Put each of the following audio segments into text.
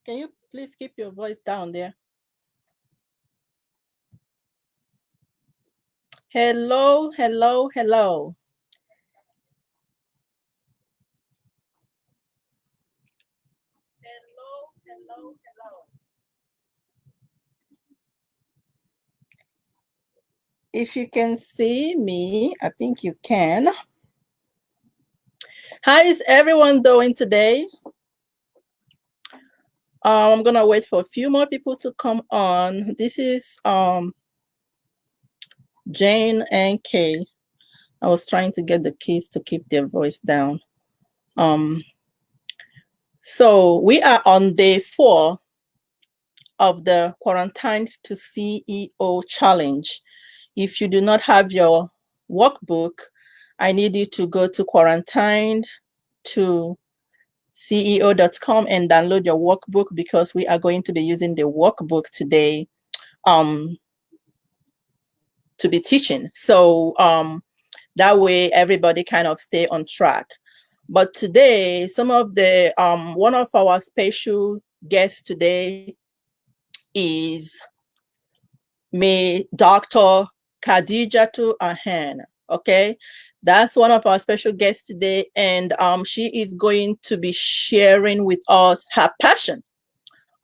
Can you please keep your voice down there? Hello, hello, hello. Hello, hello, hello. If you can see me, I think you can. How is everyone doing today? I'm gonna wait for a few more people to come on. This is Jane and Kay. I was trying to get the kids to keep their voice down. So we are on day 4 of the Quarantined to CEO challenge. If you do not have your workbook, I need you to go to quarantined to ceo.com and download your workbook, because we are going to be using the workbook today to be teaching. So that way everybody kind of stay on track. But today, some of the one of our special guests today is Dr. Khadijatu Ahan. Okay, that's one of our special guests today, and she is going to be sharing with us her passion,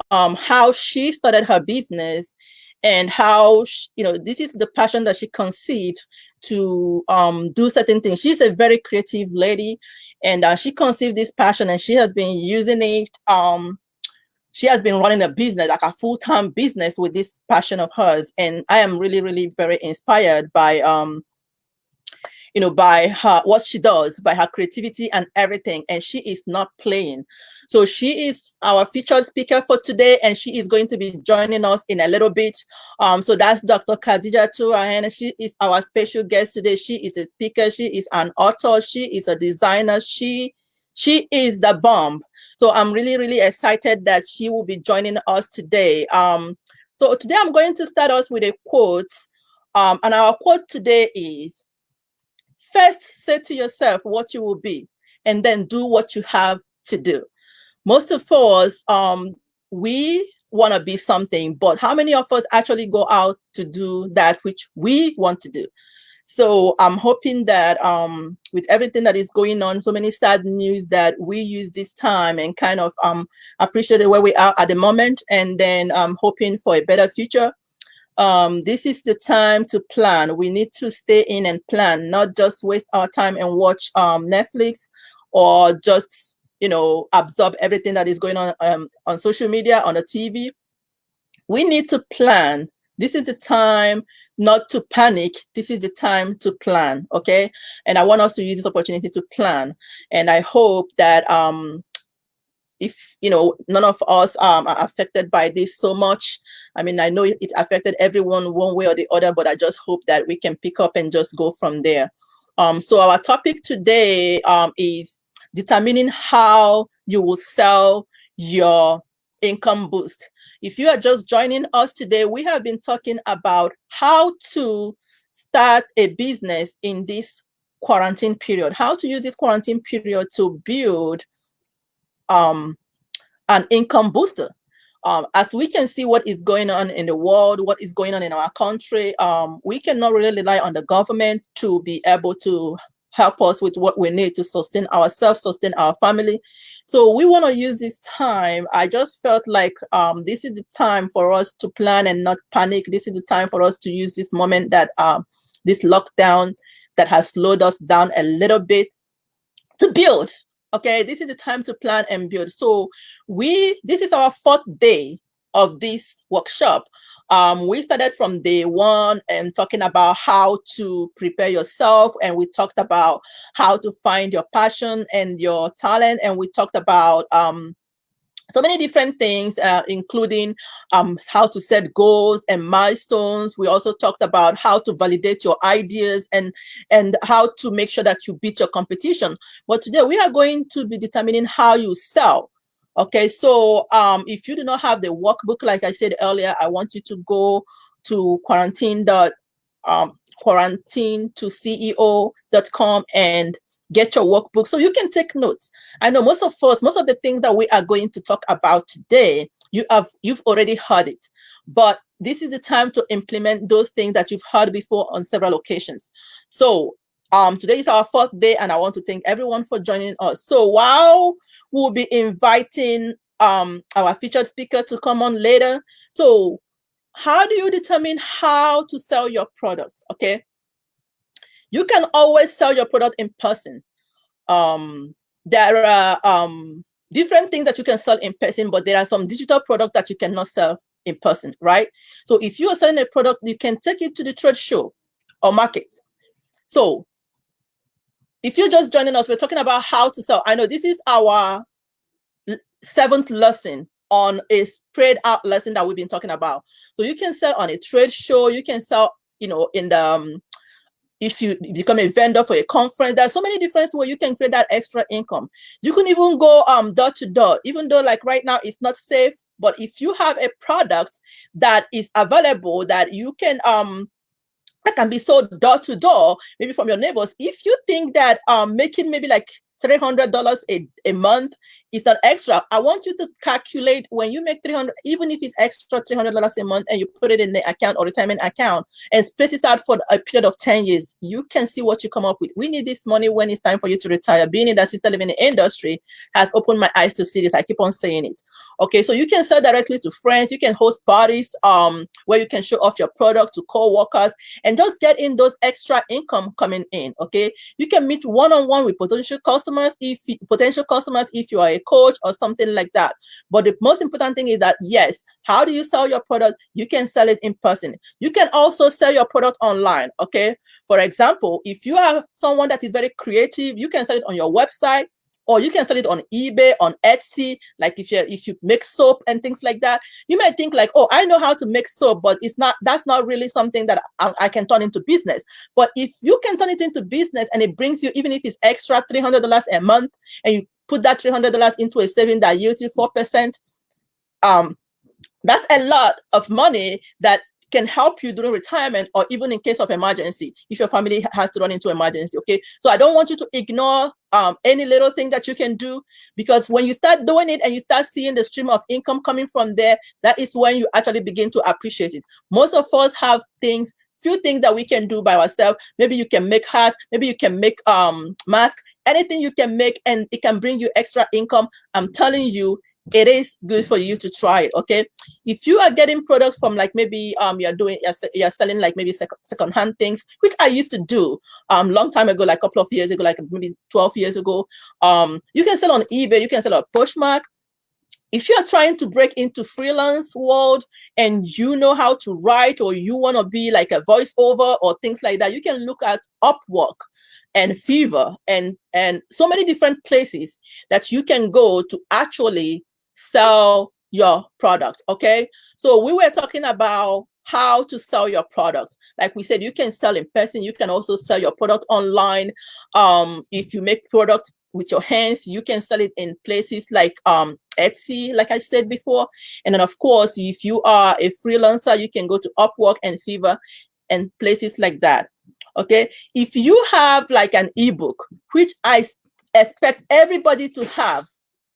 how she started her business, and how this is the passion that she conceived to do certain things. She's a very creative lady, and she conceived this passion, and she has been using it. She has been running a business, like a full-time business, with this passion of hers, and I am really, really very inspired by by her, what she does, by her creativity and everything. And she is not playing. So she is our featured speaker for today, and she is going to be joining us in a little bit. So that's Dr. Khadijatu Ahan. She is our special guest today. She is a speaker. She is an author. She is a designer. She is the bomb. So I'm really, really excited that she will be joining us today. So today I'm going to start us with a quote. And our quote today is, first say to yourself what you will be, and then do what you have to do. Most of us, we want to be something, but how many of us actually go out to do that which we want to do? So I'm hoping that with everything that is going on, so many sad news, that we use this time and kind of appreciate where we are at the moment, and then hoping for a better future. This is the time to plan. We need to stay in and plan, not just waste our time and watch Netflix, or just absorb everything that is going on social media, on the TV. We need to plan. This is the time not to panic. This is the time to plan. Okay, and I want us to use this opportunity to plan. And I hope that if none of us are affected by this so much. I mean, I know it affected everyone one way or the other, but I just hope that we can pick up and just go from there. So our topic today is determining how you will sell your income boost. If you are just joining us today, we have been talking about how to start a business in this quarantine period, how to use this quarantine period to build an income booster. As we can see what is going on in the world, what is going on in our country, we cannot really rely on the government to be able to help us with what we need to sustain ourselves, sustain our family. So we want to use this time. I just felt like this is the time for us to plan and not panic. This is the time for us to use this moment that this lockdown that has slowed us down a little bit to build. Okay, this is the time to plan and build. So this is our 4th day of this workshop. We started from day 1 and talking about how to prepare yourself, and we talked about how to find your passion and your talent, and we talked about so many different things, including how to set goals and milestones. We also talked about how to validate your ideas and how to make sure that you beat your competition. But today we are going to be determining how you sell. Okay, so if you do not have the workbook, like I said earlier, I want you to go to quarantine2ceo.com and get your workbook so you can take notes. I know most of the things that we are going to talk about today, you've already heard it, but this is the time to implement those things that you've heard before on several occasions. So today is our 4th day, and I want to thank everyone for joining us. So while we'll be inviting our featured speaker to come on later, so how do you determine how to sell your product? Okay, you can always sell your product in person. There are different things that you can sell in person, but there are some digital products that you cannot sell in person, right? So if you are selling a product, you can take it to the trade show or market. So if you're just joining us, we're talking about how to sell. I know this is our 7th lesson on a spread out lesson that we've been talking about. So you can sell on a trade show, you can sell, in the if you become a vendor for a conference. There's so many different ways you can create that extra income. You can even go door to door, even though like right now it's not safe. But if you have a product that is available that you can that can be sold door to door, maybe from your neighbors, if you think that making maybe like $300 a month is not extra, I want you to calculate when you make 300, even if it's extra $300 a month, and you put it in the account or retirement account and space it out for a period of 10 years, you can see what you come up with. We need this money when it's time for you to retire. Being in the assisted living industry has opened my eyes to see this. I keep on saying it. Okay, so you can sell directly to friends. You can host parties where you can show off your product to co-workers and just get in those extra income coming in. Okay, you can meet one-on-one with potential customers if you are a coach or something like that. But the most important thing is that, yes, how do you sell your product? You can sell it in person. You can also sell your product online. Okay, for example, if you are someone that is very creative, you can sell it on your website, or you can sell it on eBay, on Etsy. Like if you make soap and things like that, you might think like, oh, I know how to make soap, but that's not really something that I can turn into business. But if you can turn it into business and it brings you, even if it's extra $300 a month, and you put that $300 into a saving that yields you 4%, that's a lot of money that can help you during retirement, or even in case of emergency, if your family has to run into emergency. Okay, so I don't want you to ignore any little thing that you can do, because when you start doing it and you start seeing the stream of income coming from there, that is when you actually begin to appreciate it. Most of us have few things that we can do by ourselves. Maybe you can make hats, maybe you can make masks, anything you can make, and it can bring you extra income. I'm telling you, it is good for you to try it. Okay, if you are getting products from like maybe you're selling like maybe second-hand things, which I used to do long time ago, like a couple of years ago, like maybe 12 years ago, you can sell on eBay, you can sell on Poshmark. If you are trying to break into freelance world and you know how to write, or you want to be like a voiceover or things like that, you can look at Upwork and Fiverr and so many different places that you can go to actually sell your product. Okay, so we were talking about how to sell your product. Like we said, you can sell in person. You can also sell your product online. If you make product with your hands, you can sell it in places like Etsy, like I said before. And then of course, if you are a freelancer, you can go to Upwork and Fiverr and places like that. Okay, if you have like an ebook, which I expect everybody to have,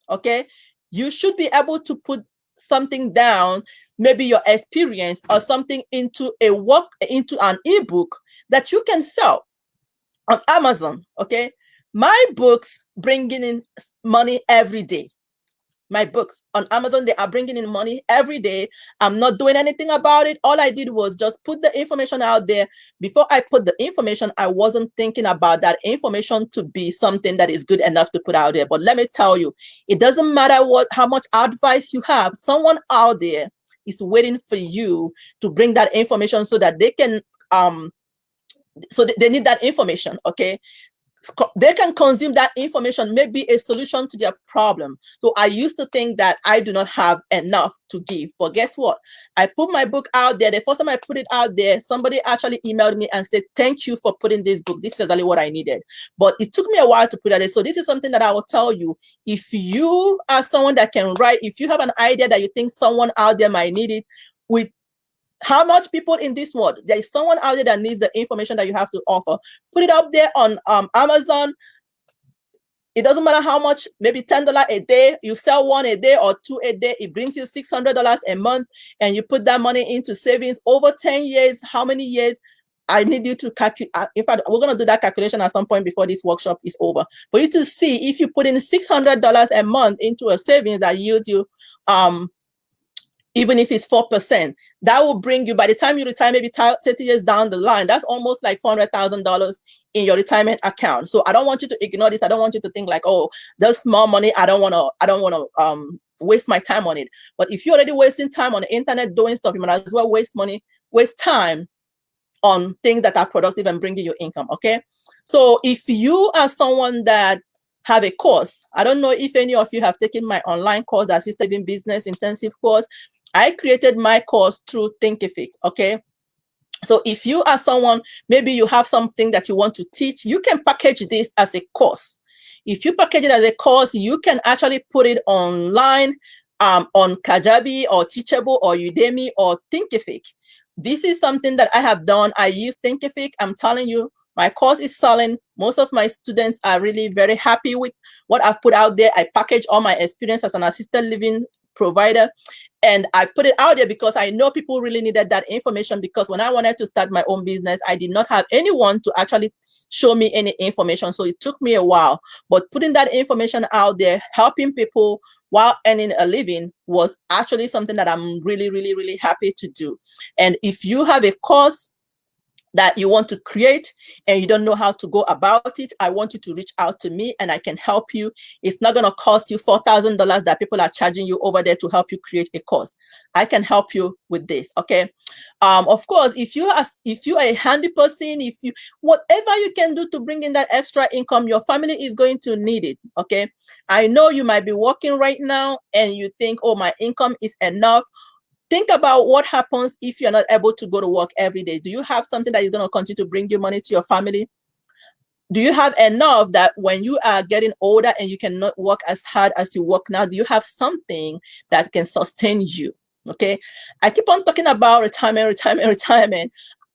okay, you should be able to put something down, maybe your experience or something into an ebook that you can sell on Amazon. Okay, my books bringing in money every day. My books on Amazon, they are bringing in money every day. I'm not doing anything about it. All I did was just put the information out there. Before I put the information, I wasn't thinking about that information to be something that is good enough to put out there. But let me tell you, it doesn't matter how much advice you have. Someone out there is waiting for you to bring that information so that they can so they need that information. Okay, they can consume that information, maybe a solution to their problem. So I used to think that I do not have enough to give, but guess what? I put my book out there. The first time I put it out there, somebody actually emailed me and said, thank you for putting this book. This is exactly what I needed. But it took me a while to put it out there. So this is something that I will tell you. If you are someone that can write, if you have an idea that you think someone out there might need it, with how much people in this world, there is someone out there that needs the information that you have to offer. Put it up there on Amazon. It doesn't matter how much, maybe $10 a day. You sell one a day or two a day. It brings you $600 a month, and you put that money into savings over 10 years. How many years? I need you to calculate. In fact, we're going to do that calculation at some point before this workshop is over, for you to see if you put in $600 a month into a savings that yields you even if it's 4%, that will bring you, by the time you retire, maybe 30 years down the line, that's almost like $400,000 in your retirement account. So I don't want you to ignore this. I don't want you to think like, oh, there's small money. I don't want to waste my time on it. But if you're already wasting time on the internet doing stuff, you might as well waste money, waste time on things that are productive and bringing you income. Okay. So if you are someone that have a course, I don't know if any of you have taken my online course, the Assisted Living Business Intensive course. I created my course through Thinkific. Okay. So if you are someone, maybe you have something that you want to teach, you can package this as a course. If you package it as a course, you can actually put it online on Kajabi or Teachable or Udemy or Thinkific. This is something that I have done. I use Thinkific. I'm telling you, my course is selling. Most of my students are really very happy with what I've put out there. I package all my experience as an assisted living provider, and I put it out there because I know people really needed that information, because when I wanted to start my own business, I did not have anyone to actually show me any information. So it took me a while, but putting that information out there, helping people while earning a living, was actually something that I'm really, really, really happy to do. And if you have a course that you want to create and you don't know how to go about it, I want you to reach out to me and I can help you. It's not going to cost you $4,000 that people are charging you over there to help you create a course. I can help you with this. Okay. Of course, if you are a handy person, whatever you can do to bring in that extra income, your family is going to need it. Okay. I know you might be working right now and you think, oh, my income is enough. Think about what happens if you're not able to go to work every day. Do you have something that is going to continue to bring you money to your family? Do you have enough that when you are getting older and you cannot work as hard as you work now, do you have something that can sustain you? Okay. I keep on talking about retirement.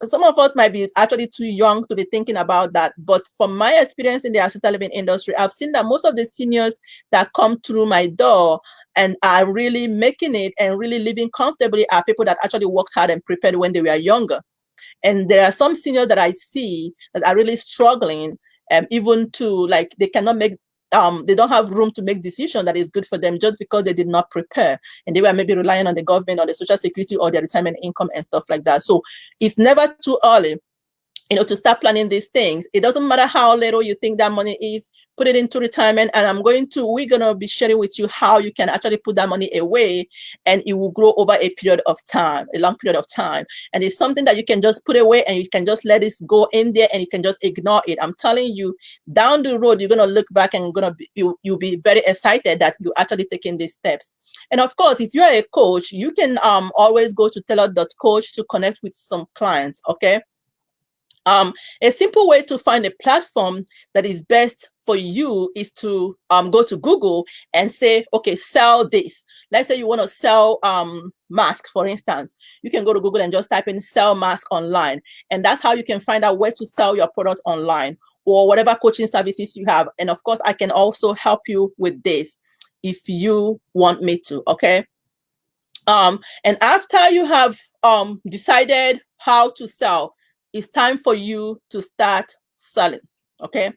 Some of us might be actually too young to be thinking about that. But from my experience in the assisted living industry, I've seen that most of the seniors that come through my door and are really making it and really living comfortably are people that actually worked hard and prepared when they were younger. And there are some seniors that I see that are really struggling, even to, like, they cannot make, they don't have room to make decisions that is good for them just because they did not prepare. And they were maybe relying on the government or the social security or their retirement income and stuff like that. So it's never too early to start planning these things. It doesn't matter how little you think that money is, put it into retirement. And we're going to be sharing with you how you can actually put that money away, and it will grow over a period of time, a long period of time. And it's something that you can just put away and you can just let it go in there and you can just ignore it. I'm telling you, down the road, you're going to look back and you'll be very excited that you're actually taking these steps. And of course, if you're a coach, you can always go to taylor.coach to connect with some clients, okay? A simple way to find a platform that is best for you is to go to Google and say, okay, sell this. Let's say you want to sell mask, for instance. You can go to Google and just type in sell mask online. And that's how you can find out where to sell your product online or whatever coaching services you have. And of course, I can also help you with this if you want me to, okay? And after you have decided how to sell, it's time for you to start selling, okay?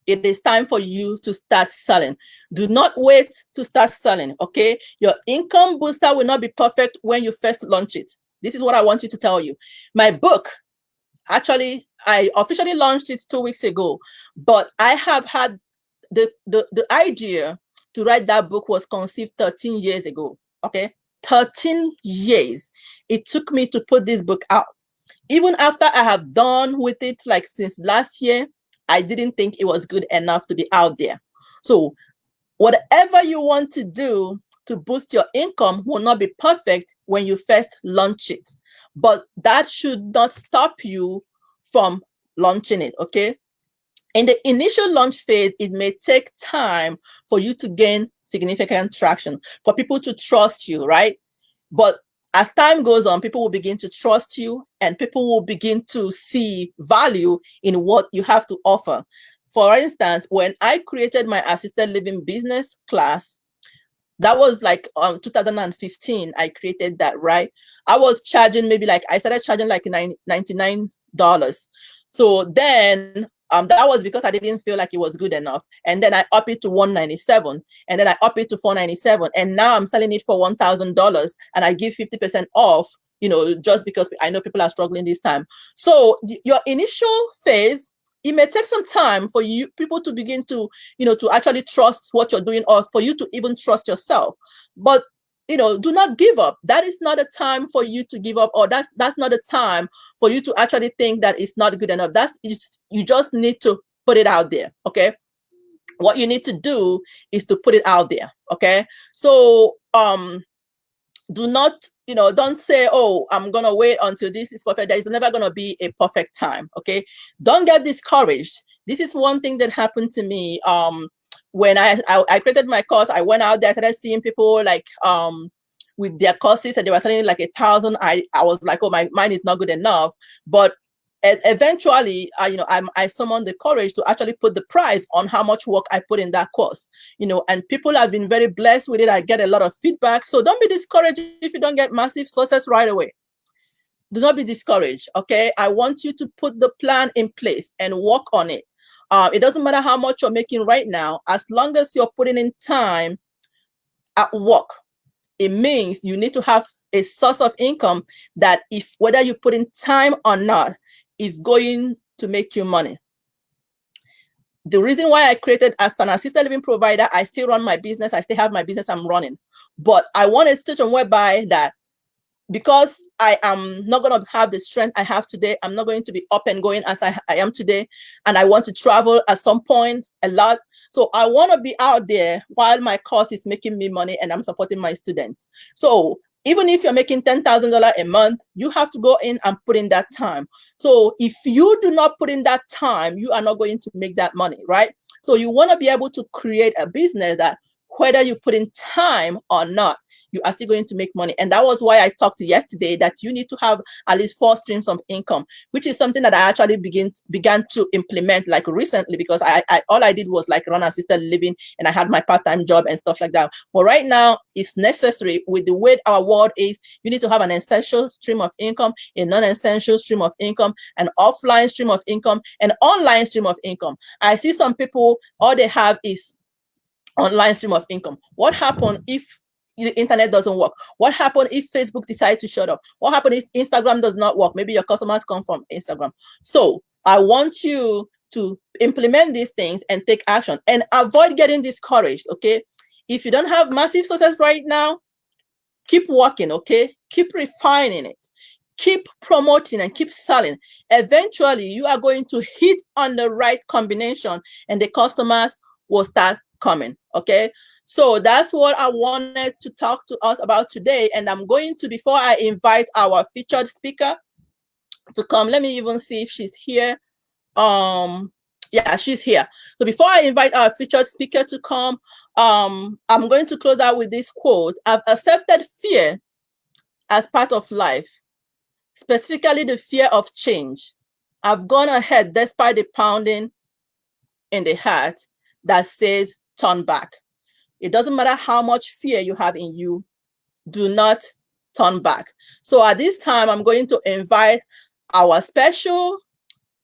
It is time for you to start selling. Do not wait to start selling, okay? Your income booster will not be perfect when you first launch it. This is what I want you to tell you. My book, actually, I officially launched it 2 weeks ago, but I have had the idea to write that book was conceived 13 years ago, okay? 13 years it took me to put this book out. Even after I have done with it, like since last year, I didn't think it was good enough to be out there. So whatever you want to do to boost your income will not be perfect when you first launch it, but that should not stop you from launching it, okay? In the initial launch phase, it may take time for you to gain significant traction, for people to trust you, right? But as time goes on, people will begin to trust you and people will begin to see value in what you have to offer. For instance, when I created my assisted living business class, that was like 2015, I created that, right? I was charging I started charging like $99. So then that was because I didn't feel like it was good enough. And then I upped it to $197, and then I upped it to $497. And now I'm selling it for $1,000 and I give 50% off, just because I know people are struggling this time. So your initial phase, it may take some time for people to begin to, to actually trust what you're doing, or for you to even trust yourself. But do not give up. That is not a time for you to give up, or that's not a time for you to actually think that it's not good enough. You just need to put it out there, okay? What you need to do is to put it out there, okay? So do not, don't say, oh, I'm gonna wait until this is perfect. There is never gonna be a perfect time, okay? Don't get discouraged. This is one thing that happened to me. When I created my course, I went out there, started seeing people like with their courses, and they were selling like 1,000. I was like, oh, mine is not good enough. But eventually, I summoned the courage to actually put the price on how much work I put in that course, and people have been very blessed with it. I get a lot of feedback. So don't be discouraged if you don't get massive success right away. Do not be discouraged, okay? I want you to put the plan in place and work on it. It doesn't matter how much you're making right now, as long as you're putting in time at work. It means you need to have a source of income that, if whether you put in time or not, is going to make you money. The reason why I created as an assisted living provider, I still run my business. I still have my business I'm running. But I want a situation whereby that, because I am not going to have the strength I have today, I'm not going to be up and going as I am today, and I want to travel at some point a lot. So I want to be out there while my course is making me money and I'm supporting my students. So even if you're making $10,000 a month, you have to go in and put in that time. So if you do not put in that time, you are not going to make that money, right? So you want to be able to create a business that, whether you put in time or not, you are still going to make money. And that was why I talked yesterday that you need to have at least 4 streams of income, which is something that I actually began to implement like recently, because all I did was like run assisted living, and I had my part-time job and stuff like that. But right now, it's necessary with the way our world is. You need to have an essential stream of income, a non-essential stream of income, an offline stream of income, an online stream of income. I see some people, all they have is online stream of income. What happens if the internet doesn't work? What happens if Facebook decides to shut up? What happens if Instagram does not work? Maybe your customers come from Instagram. So I want you to implement these things and take action and avoid getting discouraged. Okay, if you don't have massive success right now, keep working. Okay, keep refining it, keep promoting and keep selling. Eventually you are going to hit on the right combination and the customers will start coming. Okay, so that's what I wanted to talk to us about today. And I'm going to, before I invite our featured speaker to come, let me even see if she's here. Yeah, she's here. So before I invite our featured speaker to come, I'm going to close out with this quote. I've accepted fear as part of life, specifically the fear of change. I've gone ahead despite the pounding in the heart that says turn back. It doesn't matter how much fear you have in you, do not turn back. So at this time, I'm going to invite our special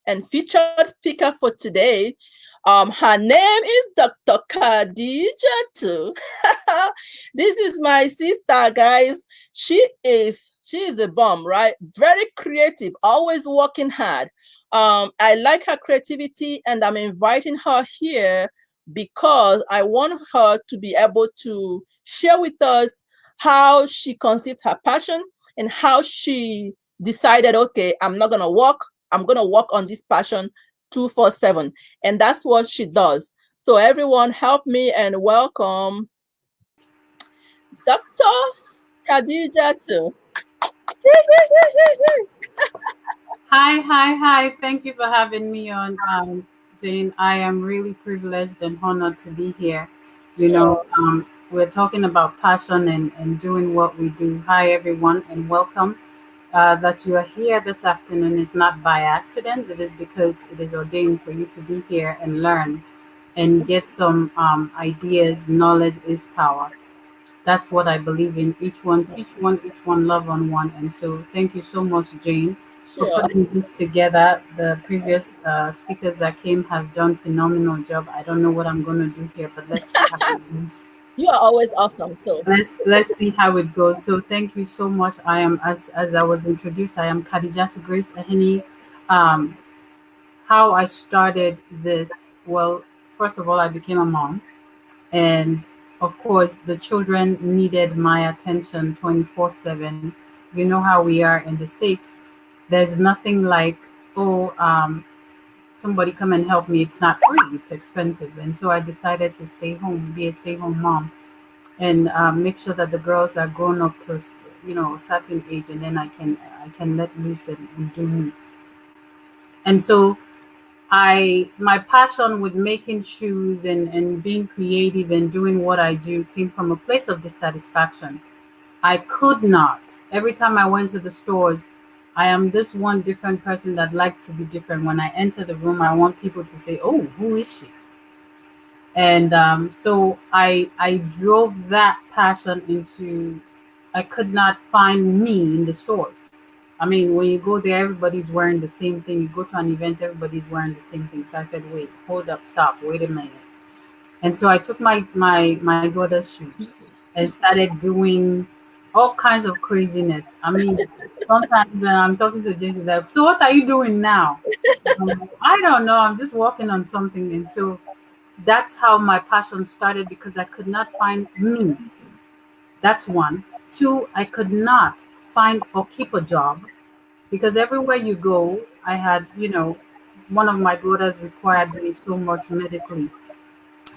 and featured speaker for today. Her name is Dr. Khadija too. This is my sister, guys. She is a bomb, right? Very creative, always working hard. I like her creativity, and I'm inviting her here because I want her to be able to share with us how she conceived her passion and how she decided, okay, I'm going to work on this passion 24/7. And that's what she does. So everyone help me and welcome Dr. Khadija too. Hi. Thank you for having me on, Jane. I am really privileged and honored to be here. Sure. We're talking about passion and doing what we do. Hi, everyone, and welcome. That you are here this afternoon is not by accident. It is because it is ordained for you to be here and learn and get some ideas. Knowledge is power. That's what I believe in. Each one teach one, each one love on one. And so thank you so much, Jane, for Sure. putting this together. The previous speakers that came have done phenomenal job. I don't know what I'm going to do here, but let's see how it goes. You are always awesome. So Let's see how it goes. So thank you so much. I am, as I was introduced, I am Khadijatu Grace Ahini. Um, how I started this, well, first of all, I became a mom, and of course the children needed my attention 24/7. You know how we are in the States. There's nothing like, oh, somebody come and help me. It's not free, it's expensive. And so I decided to stay home, be a stay-home mom, and make sure that the girls are grown up to, a certain age, and then I can let loose and do me. And so my passion with making shoes and being creative and doing what I do came from a place of dissatisfaction. I could not. Every time I went to the stores, I am this one different person that likes to be different. When I enter the room, I want people to say, "Oh, who is she?" And so I drove that passion into. I could not find me in the stores. I mean, when you go there, everybody's wearing the same thing. You go to an event, everybody's wearing the same thing. So I said, "Wait, hold up, stop, wait a minute." And so I took my daughter's shoes and started doing all kinds of craziness. I mean, sometimes when I'm talking to Jason, like, "So what are you doing now?" I'm like, "I don't know. I'm just working on something." And so that's how my passion started, because I could not find me. That's one. Two, I could not find or keep a job, because everywhere you go, I had, one of my daughters required me so much medically.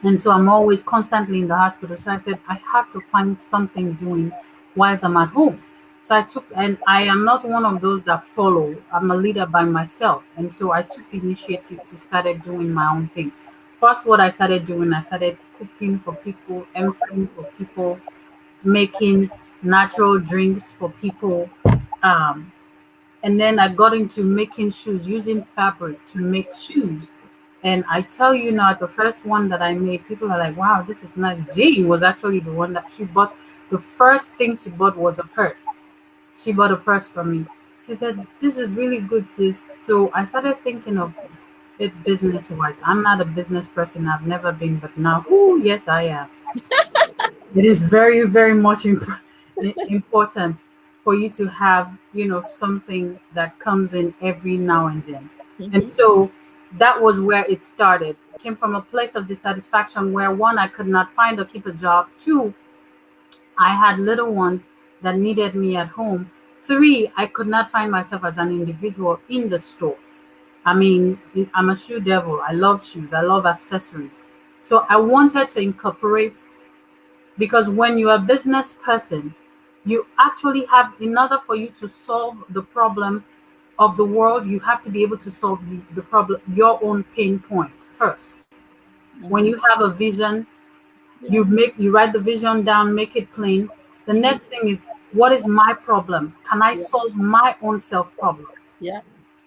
And so I'm always constantly in the hospital. So I said, I have to find something doing whilst I'm at home. So I took, and I am not one of those that follow. I'm a leader by myself. And so I took the initiative to started doing my own thing. First, what I started doing, I started cooking for people, emceeing for people, making natural drinks for people. Um, and then I got into making shoes, using fabric to make shoes. And I tell you now, the first one that I made, people are like, "Wow, this is nice." Jane was actually the one that she bought. The first thing she bought was a purse. She bought a purse from me. She said, "This is really good, sis." So I started thinking of it business wise. I'm not a business person, I've never been, but now, oh, yes, I am. It is very, very much important for you to have, something that comes in every now and then. And Mm-hmm. so that was where it started. It came from a place of dissatisfaction where, one, I could not find or keep a job. Two, I had little ones that needed me at home. Three, I could not find myself as an individual in the stores. I mean, I'm a shoe devil. I love shoes. I love accessories. So I wanted to incorporate, because when you're a business person, you actually have, in order for you to solve the problem of the world, you have to be able to solve the problem, your own pain point first. When Mm-hmm. you have a vision, Yeah. you write the vision down, make it plain. The Mm-hmm. next thing is, what is my problem? Can I Yeah. solve my own self problem? Yeah.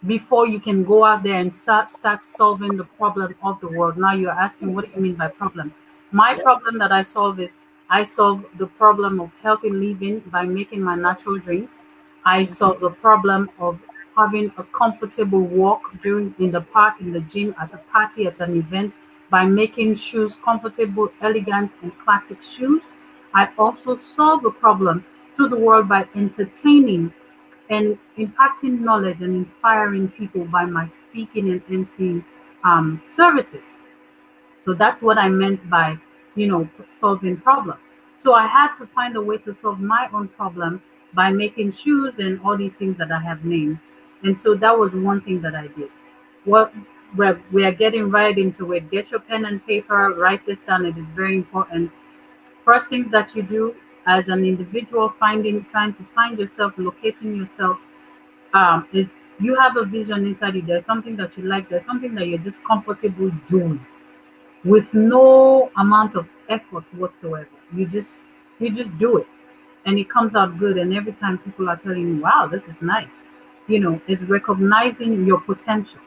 Before you can go out there and start solving the problem of the world. Now you're asking, what do you mean by problem? My Yeah. problem that I solve is, I solve the problem of healthy living by making my natural drinks. I Mm-hmm. solve the problem of having a comfortable walk during in the park, in the gym, at a party, at an event, by making shoes comfortable, elegant, and classic shoes. I also solve the problem to the world by entertaining and impacting knowledge and inspiring people by my speaking and emceeing services. So that's what I meant by, solving problem. So I had to find a way to solve my own problem by making shoes and all these things that I have named. And so that was one thing that I did. What we are getting right into it. Get your pen and paper, write this down. It is very important. First things that you do as an individual, trying to find yourself, locating yourself, is, you have a vision inside you. There's something that you like. There's something that you're just comfortable doing with no amount of effort whatsoever. You just do it, and it comes out good. And every time people are telling you, "Wow, this is nice," it's recognizing your potential.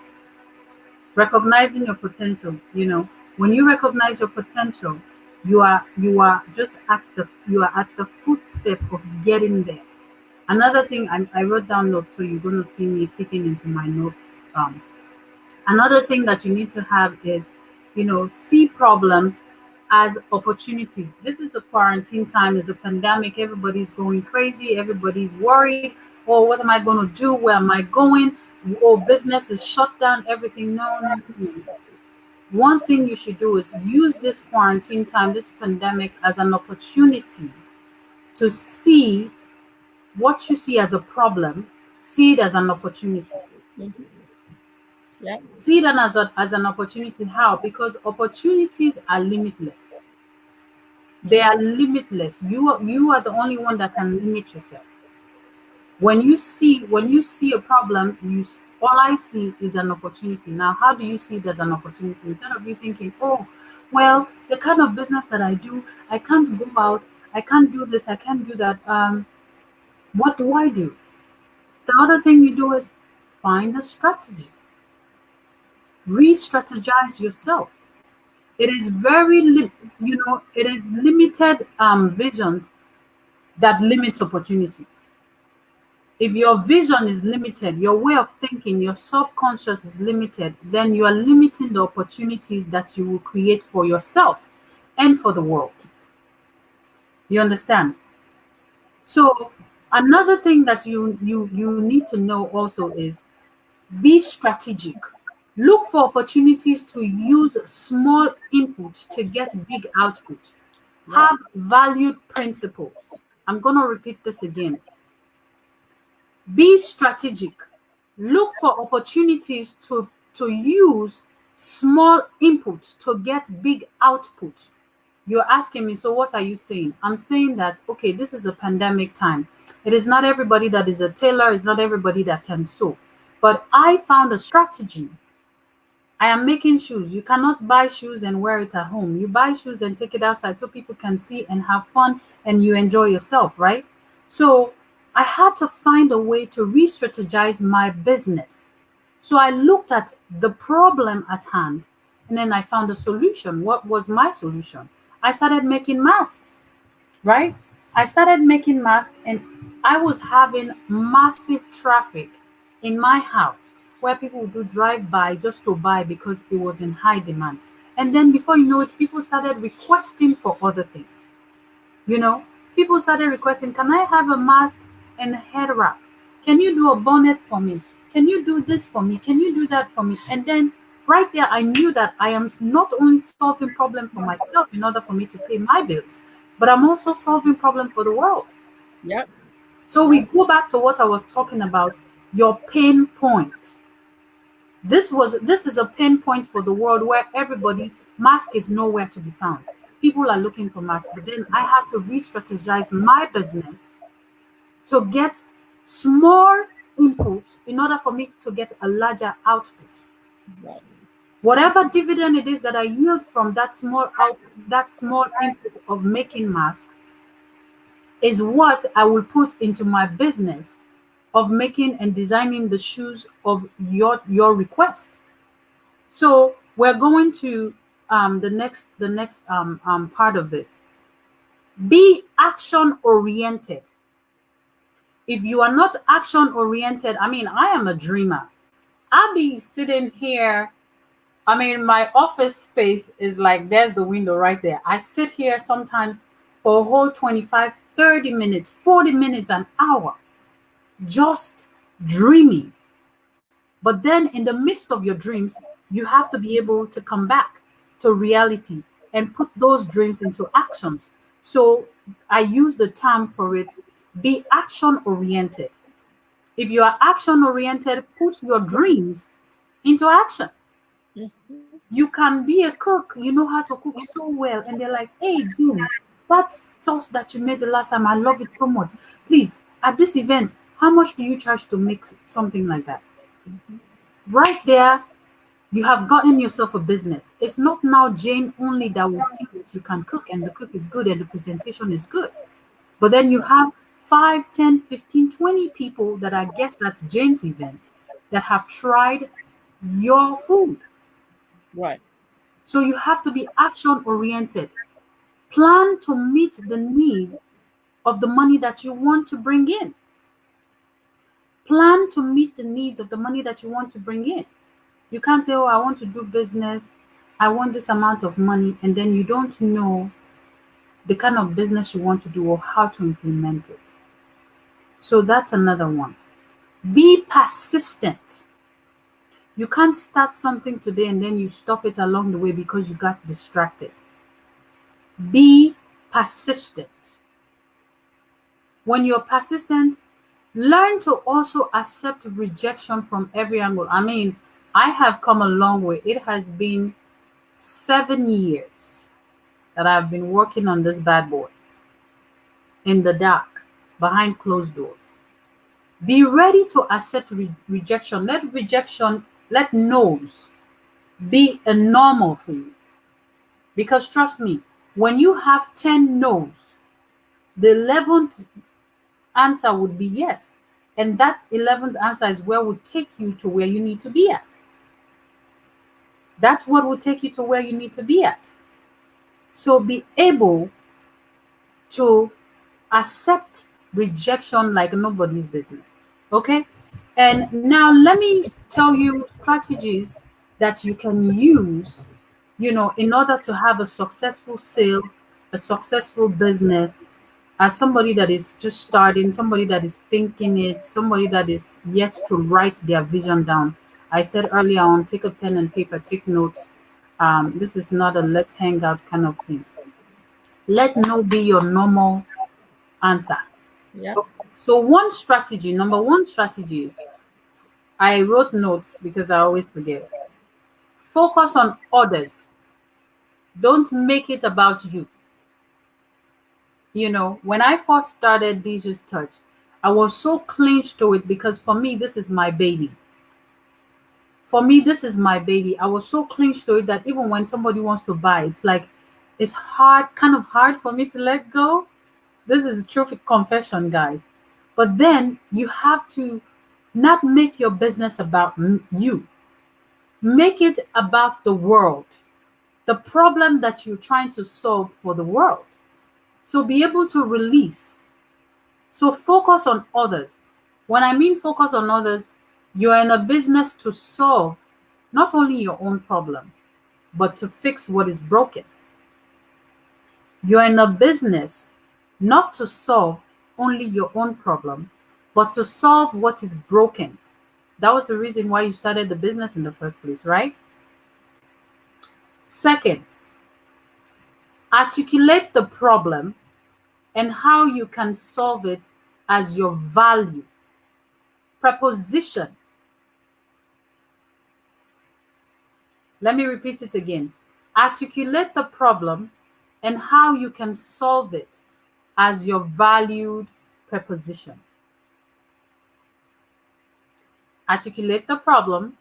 Recognizing your potential. When you recognize your potential, you are just at the footstep of getting there. Another thing, I wrote down notes, so you're going to see me picking into my notes. Another thing that you need to have is, see problems as opportunities. This is the quarantine time, it's a pandemic, everybody's going crazy, everybody's worried. Oh, what am I going to do? Where am I going? Oh, business is shut down, everything. No, no, no. One thing you should do is use this quarantine time, this pandemic, as an opportunity to see what you see as a problem, see it as an opportunity. Mm-hmm. Yeah. See them as an opportunity. How? Because opportunities are limitless. They Mm-hmm. are limitless. You are the only one that can limit yourself. When you see a problem, all I see is an opportunity. Now, how do you see it as an opportunity? Instead of you thinking, oh, well, the kind of business that I do, I can't go out, I can't do this, I can't do that. What do I do? The other thing you do is find a strategy. Re-strategize yourself. It is it is limited visions that limits opportunity. If your vision is limited, your way of thinking, your subconscious is limited, then you are limiting the opportunities that you will create for yourself and for the world. You understand? So another thing that you need to know also is, be strategic. Look for opportunities to use small input to get big output. Yeah. Have valued principles. I'm going to repeat this again. Be strategic. Look for opportunities to use small input to get big output. You're asking me, so what are you saying? I'm saying that, okay, this is a pandemic time. It is not everybody that is a tailor, it's not everybody that can sew. But I found a strategy. I am making shoes. You cannot buy shoes and wear it at home. You buy shoes and take it outside so people can see and have fun and you enjoy yourself, right? So I had to find a way to re strategize my business. So I looked at the problem at hand and then I found a solution. What was my solution? I started making masks, right? I started making masks and I was having massive traffic in my house where people would do drive by just to buy because it was in high demand. And then before you know it, people started requesting for other things. You know, people started requesting, can I have a mask and a head wrap? Can you do a bonnet for me? Can you do this for me? Can you do that for me? And then right there, I knew that I am not only solving problem for myself in order for me to pay my bills, but I'm also solving problem for the world. Yep. So we Yep. go back to what I was talking about, your pain point. This is a pain point for the world where everybody mask is nowhere to be found. People are looking for masks, but then I have to re-strategize my business to get small input in order for me to get a larger output. Right. Whatever dividend it is that I yield from that small input of making mask is what I will put into my business of making and designing the shoes of your request. So we're going to the next part of this. Be action oriented. If you are not action oriented, I mean, I am a dreamer. I'll be sitting here. I mean, my office space is like there's the window right there. I sit here sometimes for a whole 25, 30 minutes, 40 minutes, an hour, just dreaming. But then in the midst of your dreams, you have to be able to come back to reality and put those dreams into actions. So I use the term for it, be action oriented. If you are action oriented, put your dreams into action. Mhm. You can be a cook, you know how to cook so well, and they're like, hey, June, that sauce that you made the last time, I love it so much. Please, at this event, how much do you charge to make something like that? Mhm. Right there, you have gotten yourself a business. It's not now Jane only that will see that you can cook and the cook is good and the presentation is good. But then you have 5, 10, 15, 20 people that are guests at Jane's event that have tried your food. Right. So you have to be action oriented. Plan to meet the needs of the money that you want to bring in. Plan to meet the needs of the money that you want to bring in. You can't say, oh, I want to do business, I want this amount of money, and then you don't know the kind of business you want to do or how to implement it. So that's another one. Be persistent. You can't start something today and then you stop it along the way because you got distracted. Be persistent. When you're persistent, learn to also accept rejection from every angle. I mean, I have come a long way. It has been 7 years that I've been working on this bad boy in the dark, behind closed doors. Be ready to accept rejection. Let no's be a normal for you. Because trust me, when you have 10 no's, the 11th answer would be yes. And that 11th answer is where would take you to where you need to be at. That's what will take you to where you need to be at. So be able to accept rejection like nobody's business. Okay? And now let me tell you strategies that you can use, in order to have a successful sale, a successful business, as somebody that is just starting, somebody that is thinking it, somebody that is yet to write their vision down. I said earlier on, take a pen and paper, take notes. This is not a let's hang out kind of thing. Let no be your normal answer. Yeah. So number one strategy is, I wrote notes because I always forget. Focus on others. Don't make it about you. When I first started Jesus Touch, I was so clinged to it because for me, this is my baby. For me, this is my baby. I was so clinged to it that even when somebody wants to buy, it's like, it's hard, kind of hard for me to let go. This is a true confession, guys. But then you have to not make your business about you. Make it about the world, the problem that you're trying to solve for the world. So be able to release. So focus on others. When I mean focus on others, you're in a business to solve not only your own problem, but to fix what is broken. You're in a business not to solve only your own problem, but to solve what is broken. That was the reason why you started the business in the first place, right? Second, articulate the problem and how you can solve it as your value. Preposition. Let me repeat it again. Articulate the problem and how you can solve it as your valued preposition. Articulate the problem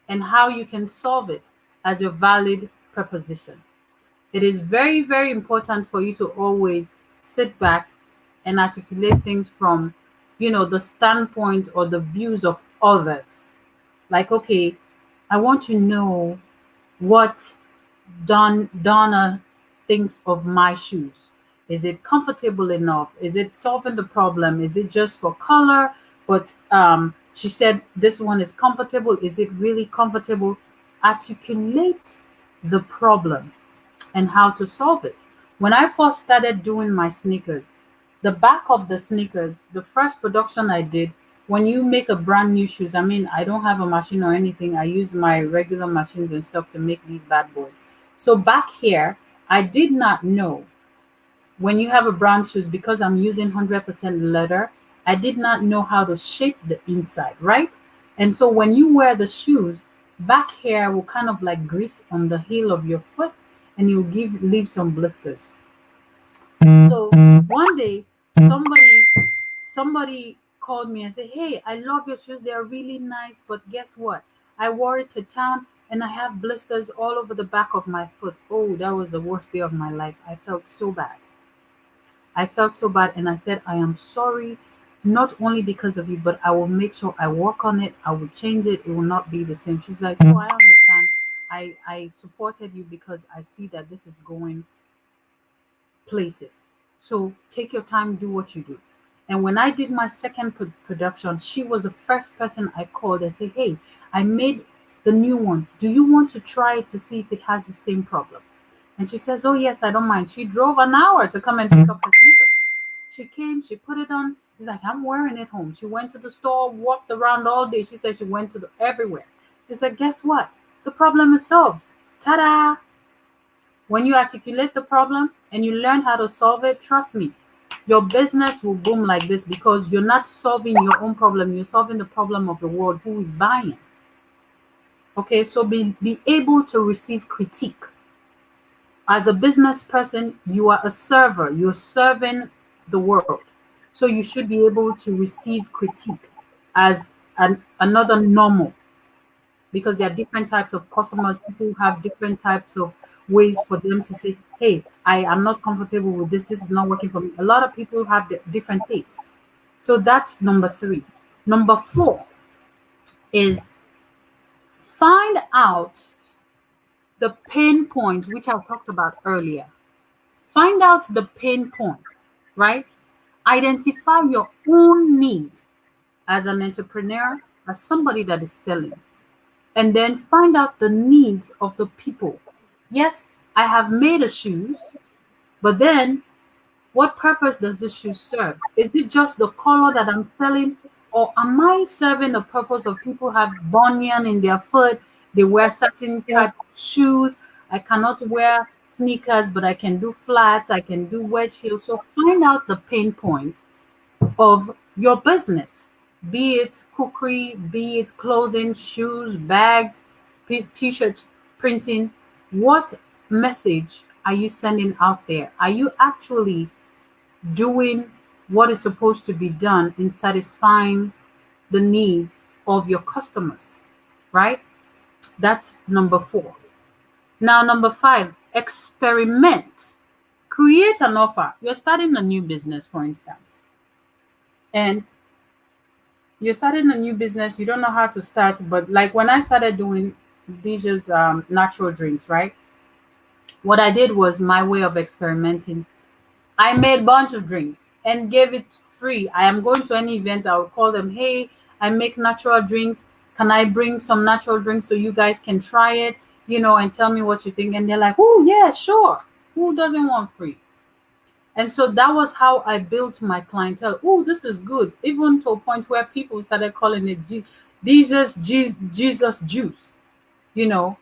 and how you can solve it as your valid preposition. It is very, very important for you to always sit back and articulate things from, the standpoint or the views of others. Like, okay, I want to know what Donna thinks of my shoes. Is it comfortable enough? Is it solving the problem? Is it just for color? But she said this one is comfortable. Is it really comfortable? Articulate the problem and how to solve it. When I first started doing my sneakers, the back of the sneakers, the first production I did, when you make a brand new shoes, I mean, I don't have a machine or anything. I use my regular machines and stuff to make these bad boys. So back here, I did not know when you have a brown shoes, because I'm using 100% leather, I did not know how to shape the inside, right? And so when you wear the shoes, back here will kind of like grease on the heel of your foot and you'll leave some blisters. So one day somebody called me and said, "Hey, I love your shoes. They are really nice, but guess what? I wore it to town and I have blisters all over the back of my foot." Oh, that was the worst day of my life. I felt so bad. And I said, "I am sorry, not only because of you, but I will make sure I work on it. I will change it. It will not be the same." She's like, "Oh, I understand. I supported you because I see that this is going places. So take your time, do what you do." And when I did my second production, she was the first person I called and said, "Hey, I made the new ones. Do you want to try it to see if it has the same problem?" And she says, "Oh, yes, I don't mind." She drove an hour to come and pick up her sneakers. She came, she put it on. She's like, "I'm wearing it home." She went to the store, walked around all day. She said she went to everywhere. She said, "Guess what? The problem is solved." Ta-da! When you articulate the problem and you learn how to solve it, trust me, your business will boom like this, because you're not solving your own problem. You're solving the problem of the world who is buying. Okay, so be able to receive critique. As a business person, you are a server. You're serving the world. So you should be able to receive critique as another normal, because there are different types of customers. People have different types of ways for them to say, "Hey, I am not comfortable with this. This is not working for me." A lot of people have different tastes. So that's number 3. Number 4 is find out the pain points, which I talked about earlier. Find out the pain points, right? Identify your own need as an entrepreneur, as somebody that is selling, and then find out the needs of the people. Yes, I have made a shoes, but then what purpose does this shoe serve? Is it just the color that I'm selling, or am I serving the purpose of people have bunion in their foot? They wear certain type of shoes. I cannot wear sneakers, but I can do flats. I can do wedge heels. So find out the pain point of your business, be it cookery, be it clothing, shoes, bags, t-shirts, printing. What message are you sending out there? Are you actually doing what is supposed to be done in satisfying the needs of your customers, right? That's number 4. Now, number 5, experiment. Create an offer. You're starting a new business, for instance, and you're starting a new business. You don't know how to start, but like when I started doing these natural drinks, right? What I did was my way of experimenting. I made a bunch of drinks and gave it free. I am going to any event, I will call them, "Hey, I make natural drinks. Can I bring some natural drinks so you guys can try it, and tell me what you think?" And they're like, "Oh, yeah, sure. Who doesn't want free?" And so that was how I built my clientele. Oh, this is good. Even to a point where people started calling it Jesus juice, you know.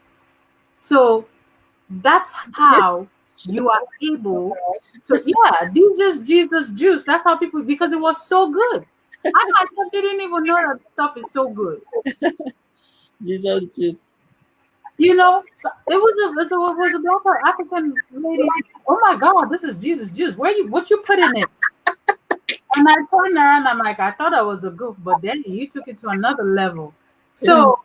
So that's how you are able to, yeah, Jesus juice. That's how people, because it was so good. I myself didn't even know that stuff is so good. Jesus juice. You know, so it was a black African lady. She, oh my God, this is Jesus juice. Where you, what you put in it? And I turned around, I'm like, I thought I was a goof, but then you took it to another level. Yeah. So,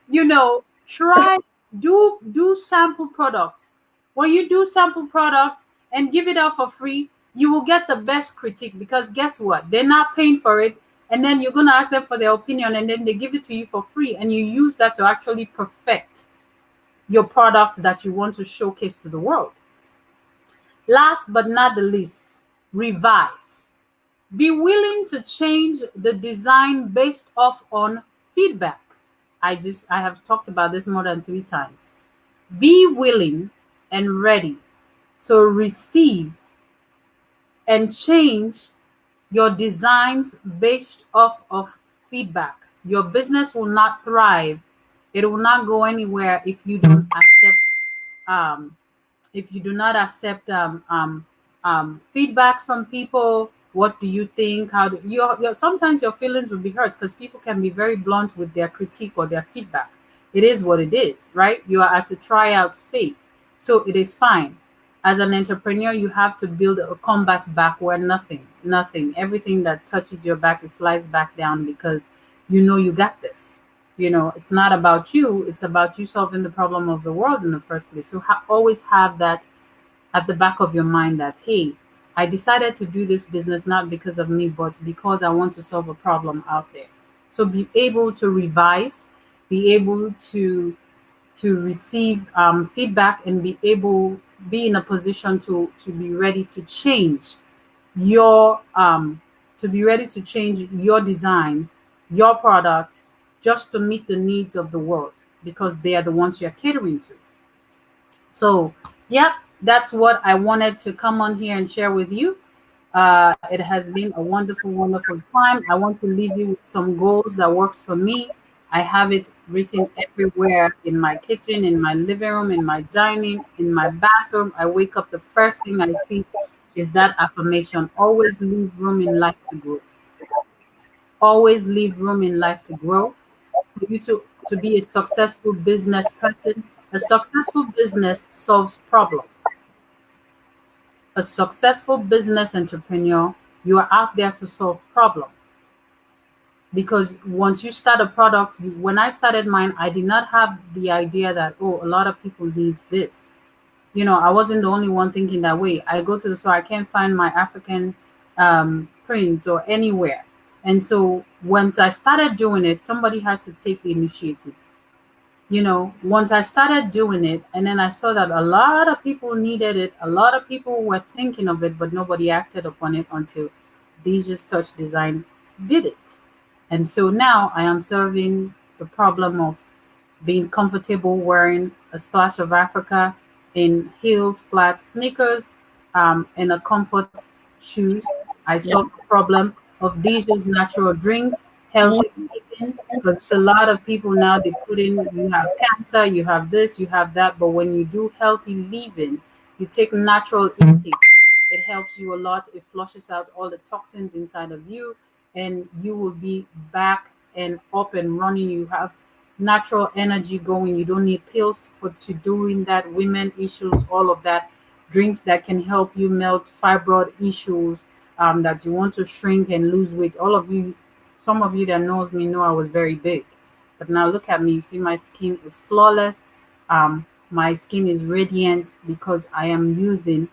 you know, try, do sample products. When you do sample products and give it out for free, you will get the best critique, because guess what? They're not paying for it. And then you're gonna ask them for their opinion, and then they give it to you for free, and you use that to actually perfect your product that you want to showcase to the world. Last but not the least, revise. Be willing to change the design based off on feedback. I have talked about this more than 3 times. Be willing and ready to receive and change your designs based off of feedback. Your business will not thrive. It will not go anywhere if you don't accept um, if you do not accept feedbacks from people. What do you think? How do you, sometimes your feelings will be hurt, because people can be very blunt with their critique or their feedback. It is what it is, right? You are at the tryouts phase, so it is fine. As an entrepreneur, you have to build a combat back where everything that touches your back is sliced back down, because you know you got this. You know, it's not about you, it's about you solving the problem of the world in the first place. So always have that at the back of your mind, that, hey, I decided to do this business not because of me, but because I want to solve a problem out there. So be able to revise, be able to receive feedback, and be in a position to be ready to change your your designs, your product, just to meet the needs of the world, because they are the ones you're catering to. So, yep, that's what I wanted to come on here and share with you. It has been a wonderful, wonderful time. I want to leave you with some goals that works for me. I have it written everywhere, in my kitchen, in my living room, in my dining, in my bathroom. I wake up, the first thing I see is that affirmation: always leave room in life to grow. Always leave room in life to grow. For you to be a successful business person, a successful business solves problems. A successful business entrepreneur, you are out there to solve problems. Because once you start a product, when I started mine, I did not have the idea that, oh, a lot of people needs this. You know, I wasn't the only one thinking that way. I go to the store, I can't find my African prints or anywhere. And so once I started doing it, somebody has to take the initiative. You know, once I started doing it, and then I saw that a lot of people needed it, a lot of people were thinking of it, but nobody acted upon it until Deja's Touch Design did it. And so now I am serving the problem of being comfortable wearing a splash of Africa in heels, flat sneakers, and a comfort shoes. I Yeah. solved the problem of Deja's natural drinks, healthy living, because a lot of people now, they put in, you have cancer, you have this, you have that, but when you do healthy living, you take natural intake, it helps you a lot. It flushes out all the toxins inside of you, and you will be back and up and running. You have natural energy going. You don't need pills for to doing that. Women issues, all of that. Drinks that can help you melt fibroid issues, that you want to shrink and lose weight. All of you, some of you that knows me know I was very big, but now look at me. You see, my skin is flawless. My skin is radiant because I am using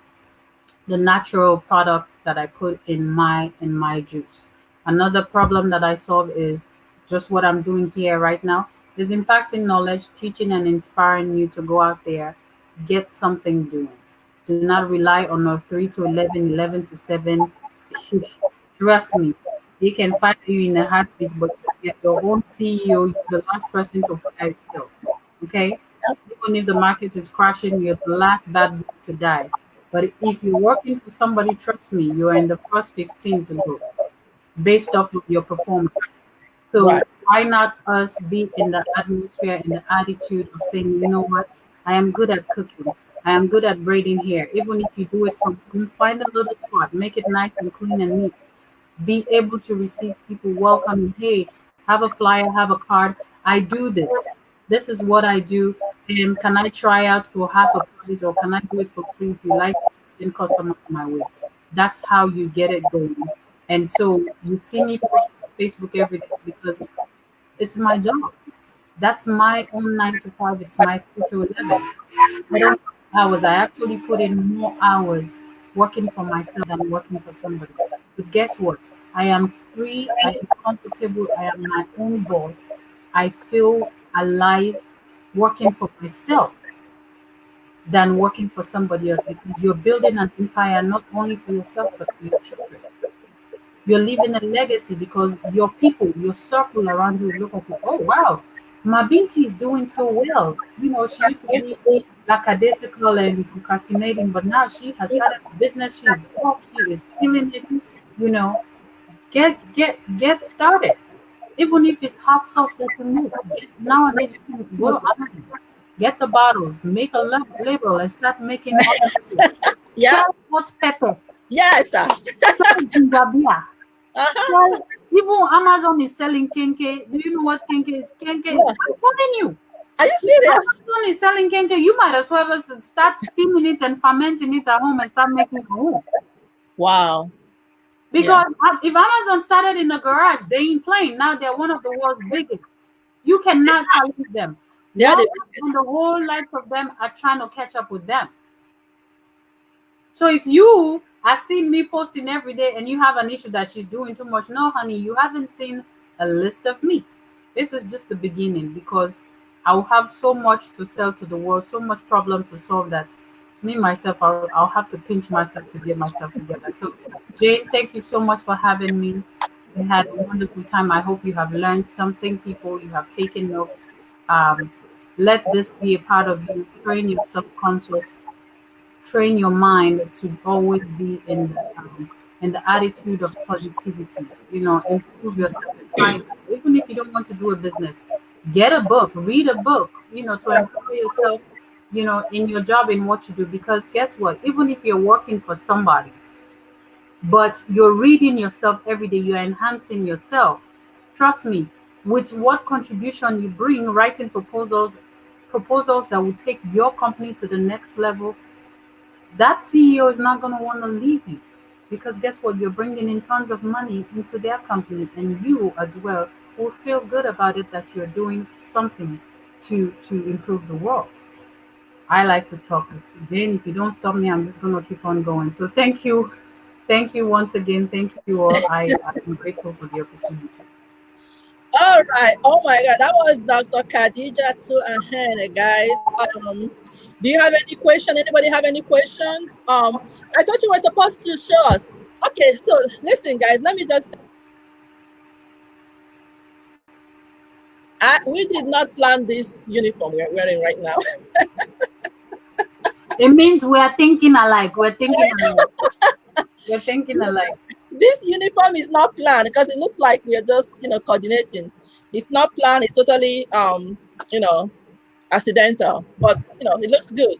the natural products that I put in my juice. Another problem that I solve is just what I'm doing here right now, is impacting knowledge, teaching and inspiring you to go out there, get something doing. Do not rely on a 3 to 11, 11 to 7. Trust me, they can fire you in a heartbeat, but if you're your own CEO, you're the last person to fire yourself. Okay? Even if the market is crashing, you're the last bad boy to die. But if you're working for somebody, trust me, you're in the first 15 to go based off of your performance. So Right. why not us be in the atmosphere, in the attitude of saying, you know what, I am good at cooking. I am good at braiding hair. Even if you do it from home, find a little spot, make it nice and clean and neat. Be able to receive people welcoming. Hey, have a flyer, have a card. I do this. This is what I do. Can I try out for half a price or can I do it for free if you like to send customers my way? That's how you get it going. And so you see me post on Facebook every day because it's my job. That's my own 9 to 5. It's my 2 to 11. I don't hours. I actually put in more hours working for myself than working for somebody. But guess what? I am free. I am comfortable. I am my own boss. I feel alive working for myself than working for somebody else because you're building an empire not only for yourself but for your children. You're leaving a legacy because your people, your circle around you look at you, oh wow, Mabinti is doing so well. You know, she used to be lackadaisical and procrastinating, but now she has started a business, she's off, she is killing it, you know. Get started. Even if it's hot sauce that you make. Nowadays you can go to Amazon, get the bottles, make a label and start making hot sauce. Yeah. Sell hot pepper, Yes. sell ginger beer. Uh-huh. Well, even Amazon is selling kenke. Do you know what kenke is? Kenke, Yeah. I'm telling you, Are you if serious? Amazon is selling kenke, you might as well just start steaming it and fermenting it at home and start making it at home. Wow. Yeah. Because if Amazon started in a garage, they ain't playing. Now they're one of the world's biggest. You cannot challenge them. They are Walmart the and the whole likes of them are trying to catch up with them. So if you are seeing me posting every day and you have an issue that she's doing too much, no, honey, you haven't seen a list of me. This is just the beginning because I will have so much to sell to the world, so much problem to solve that me myself, I'll have to pinch myself to get myself together. So, Jane, thank you so much for having me. We had a wonderful time. I hope you have learned something, people. You have taken notes. Um, let this be a part of you. Train your subconscious, train your mind to always be in the attitude of positivity. You know, improve yourself and find out. Even if you don't want to do a business, get a book, read a book. You know, to empower yourself. You know, in your job, in what you do. Because guess what? Even if you're working for somebody, but you're reading yourself every day, you're enhancing yourself. Trust me, with what contribution you bring, writing proposals that will take your company to the next level, that CEO is not going to want to leave you because guess what? You're bringing in tons of money into their company, and you as well will feel good about it that you're doing something to improve the world. I like to talk. Again, if you don't stop me, I'm just going to keep on going. So thank you once again. Thank you all. I'm grateful for the opportunity. All right. Oh my God, that was Dr. Khadija to Ahene, guys. Do you have any question? Anybody have any question? I thought you were supposed to show us. Okay, so listen, guys. Let me just say, we did not plan this uniform we're wearing right now. It means we are thinking alike. We're thinking alike. We're thinking alike. This uniform is not planned because it looks like we are just, coordinating. It's not planned. It's totally, you know, accidental. But it looks good.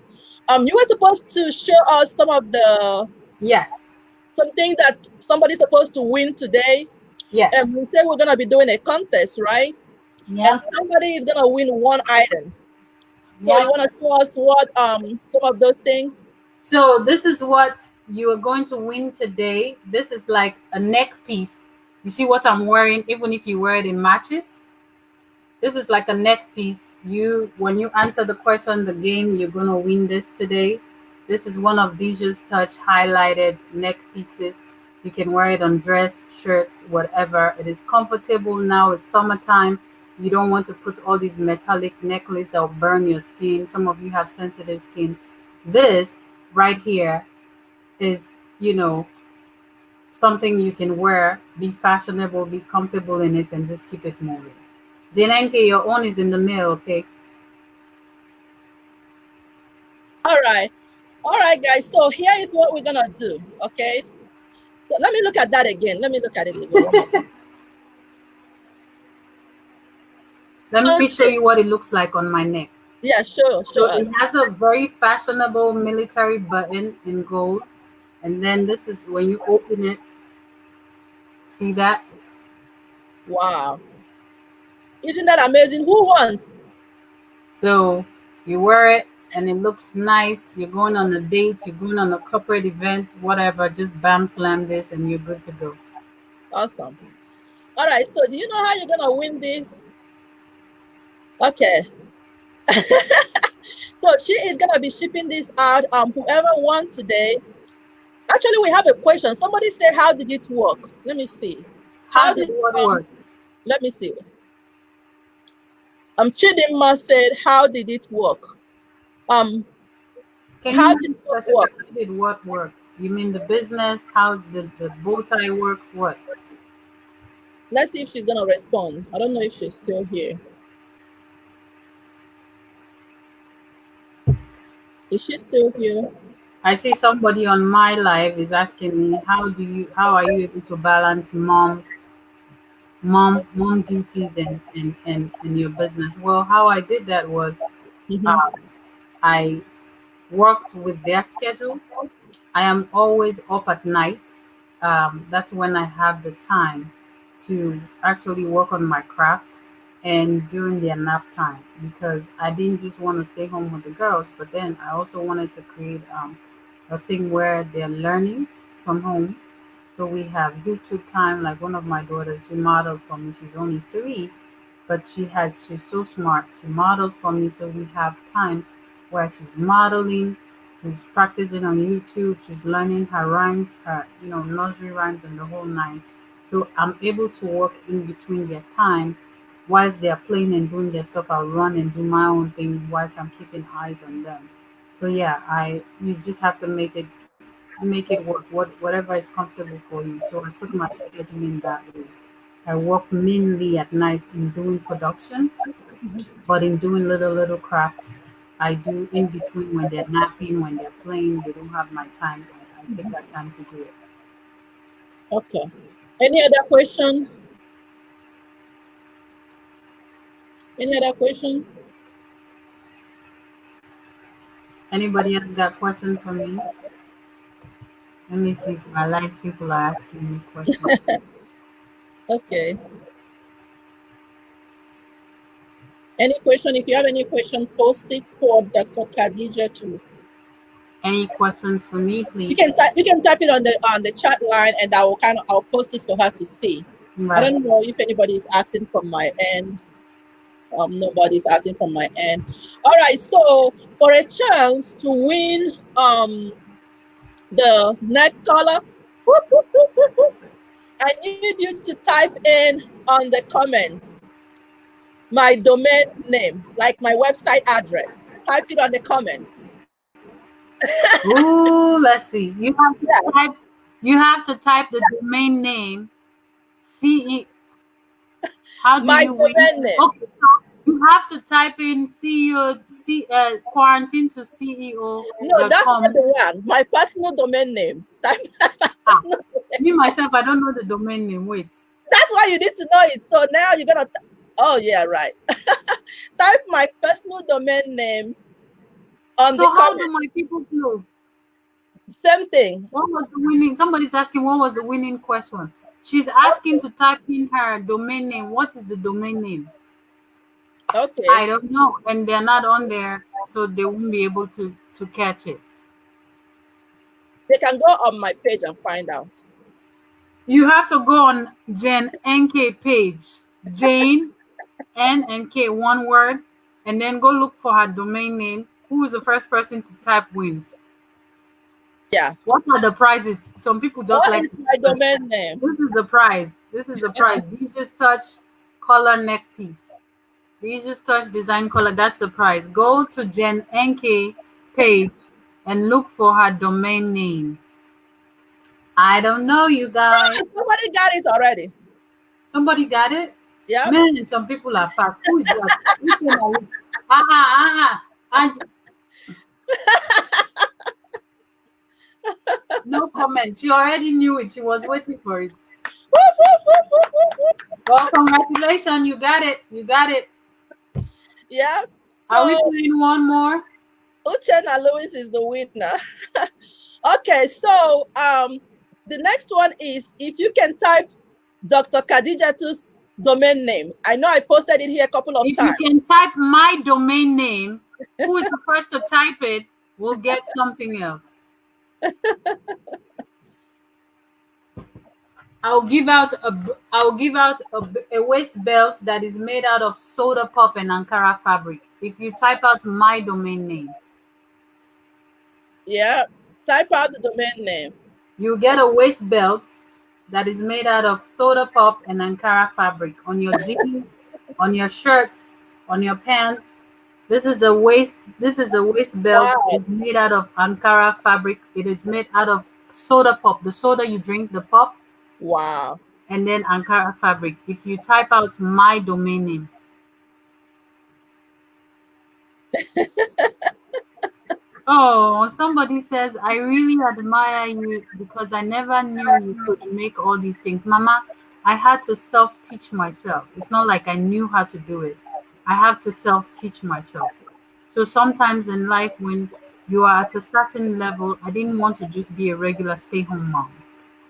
You were supposed to show us Yes. something that somebody's supposed to win today. Yes. And we say we're gonna be doing a contest, right? And Yep. somebody is gonna win one item. So you Yep. wanna show us what some of those things? So this is what you are going to win today. This is like a neck piece. You see what I'm wearing, even if you wear it in matches. This is like a neck piece. When you answer the question, the game, you're gonna win this today. This is one of Dija's Touch highlighted neck pieces. You can wear it on dress, shirts, whatever. It is comfortable now. It's summertime. You don't want to put all these metallic necklace that will burn your skin. Some of you have sensitive skin. This right here is, something you can wear, be fashionable, be comfortable in it, and just keep it moving. Jenenke, your own is in the mail, okay? All right. All right, guys. So here is what we're gonna do. Okay. So let me look at that again. Let me look at it again. One more time. Let me show you what it looks like on my neck. Yeah, sure, So sure. it has a very fashionable military button in gold. And then this is when you open it, see that? Wow. Isn't that amazing? Who wants? So you wear it and it looks nice. You're going on a date, you're going on a corporate event, whatever, just bam slam this and you're good to go. Awesome. All right. So do you know how you're gonna win this? Okay. So she is gonna be shipping this out. Whoever won today. Actually, we have a question. Somebody say, "How did it work?" Let me see. How How did did what work? Let me see. Chidinma said, "How did it work?" Um, Can how you did be what work? specific? How did what work? You mean the business? How the bow tie works? What? Let's see if she's gonna respond. I don't know if she's still here. Is she still here? I see somebody on my live is asking me how are you able to balance mom duties and your business. Well, how I did that was Mm-hmm. um, I worked with their schedule. I am always up at night. That's when I have the time to actually work on my craft and during their nap time, because I didn't just want to stay home with the girls, but then I also wanted to create a thing where they're learning from home. So we have YouTube time. Like one of my daughters, she models for me. She's only 3, but she's so smart. She models for me, so we have time where she's modeling, she's practicing on YouTube, she's learning her rhymes, her nursery rhymes and the whole nine. So I'm able to work in between their time whilst they're playing and doing their stuff. I'll run and do my own thing whilst I'm keeping eyes on them. So yeah, I you just have to make it work, whatever is comfortable for you. So I put my schedule in that way. I work mainly at night in doing production, but in doing little crafts, I do in between when they're napping, when they're playing, they don't have my time. I take that time to do it. Okay. Any other question? Any other question? Anybody else got questions for me? Let me see if my live people are asking me questions. Okay. Any question? If you have any question, post it for Dr. Khadija too. Any questions for me, You please? can type it on the chat line, and I'll post it for her to see. I Right. don't know if anybody is asking from my end. Nobody's asking from my end. All right. So for a chance to win the neck collar, whoop, whoop, whoop, whoop, whoop, I need you to type in on the comments my domain name, like my website address. Type it on the comments. Ooh, let's see. Yeah, You have to type the domain name. CE. How do my you win? domain name. Okay, so you have to type in CEO, quarantine to CEO No, dot that's not com. the one. My personal domain name. Ah, me myself, I don't know the domain name. Wait. That's why you need to know it. So now you're gonna. Oh yeah, right. Type my personal domain name on the So how do comment. my people know? Same thing. What was the winning? Somebody's asking what was the winning question. She's asking to type in her domain name. What is the domain name? Okay. I don't know, and they're not on there, so they won't be able to catch it. They can go on my page and find out. You have to go on Jen NK page, Jane NK, one word, and then go look for her domain name. Who is the first person to type wins? Yeah. What are the prizes? Some people just What like is my domain name? this is the prize. This is the prize. These just touch color neck piece. These just touch design color. That's the prize. Go to Jen NK page and look for her domain name. I don't know, you guys. Somebody got it already. Somebody got it? Yep. Man, some people are fast. Who is that? Which one are you? And comment. She already knew it. She was waiting for it. Well, congratulations. You got it. You got it. Yeah. So, are we playing one more? Uchenna Lewis is the winner. Okay, so the next one is if you can type Dr. Khadijatu's domain name. I know I posted it here a couple of If times. you can type my domain name, who is the first to type it will get something else. I'll give out a waist belt that is made out of soda pop and Ankara fabric. If you type out my domain name. Yeah, type out the domain name. You get a waist belt that is made out of soda pop and Ankara fabric on your jeans, on your shirts, on your pants. This is a waist belt. Wow. It's made out of Ankara fabric. It is made out of soda pop, the soda you drink, the pop. Wow. And then Ankara fabric. If you type out my domain name. Oh, somebody says, I really admire you because I never knew you could make all these things. Mama, I had to self-teach myself. It's not like I knew how to do it. I have to self-teach myself. So sometimes in life, when you are at a certain level, I didn't want to just be a regular stay-home mom.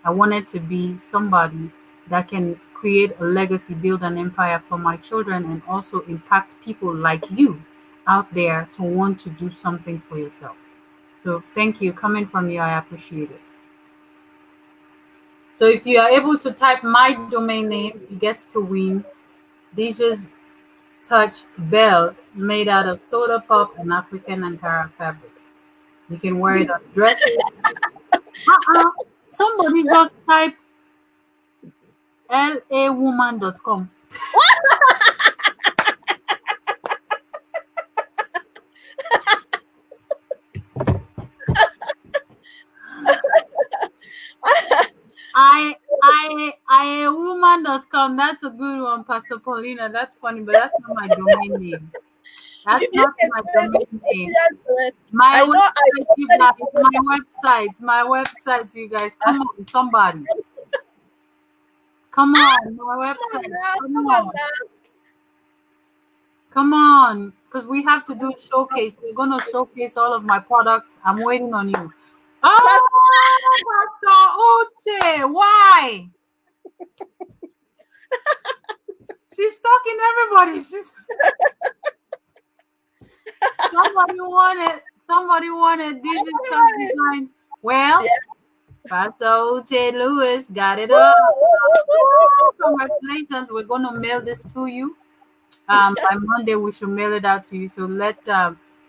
I wanted to be somebody that can create a legacy, build an empire for my children, and also impact people like you out there to want to do something for yourself. So thank you. Coming from you, I appreciate it. So if you are able to type my domain name, you get to win Deja's Touch belt made out of soda pop and African Ankara fabric. You can wear it on dresses. Somebody just type lawoman.com. I a woman.com. That's a good one, Pastor Paulina. That's funny, but that's not my domain name. That's not my domain name. My website, you guys. My website, you guys. Come on, somebody. Come on, my website. Come on, because we have to do a showcase. We're gonna showcase all of my products. I'm waiting on you. Oh, Pastor Uche, why? She's stalking everybody. Somebody wanted digital design. Well, yeah. Pastor Uche Lewis got it up. Congratulations. We're gonna mail this to you. By Monday we should mail it out to you. So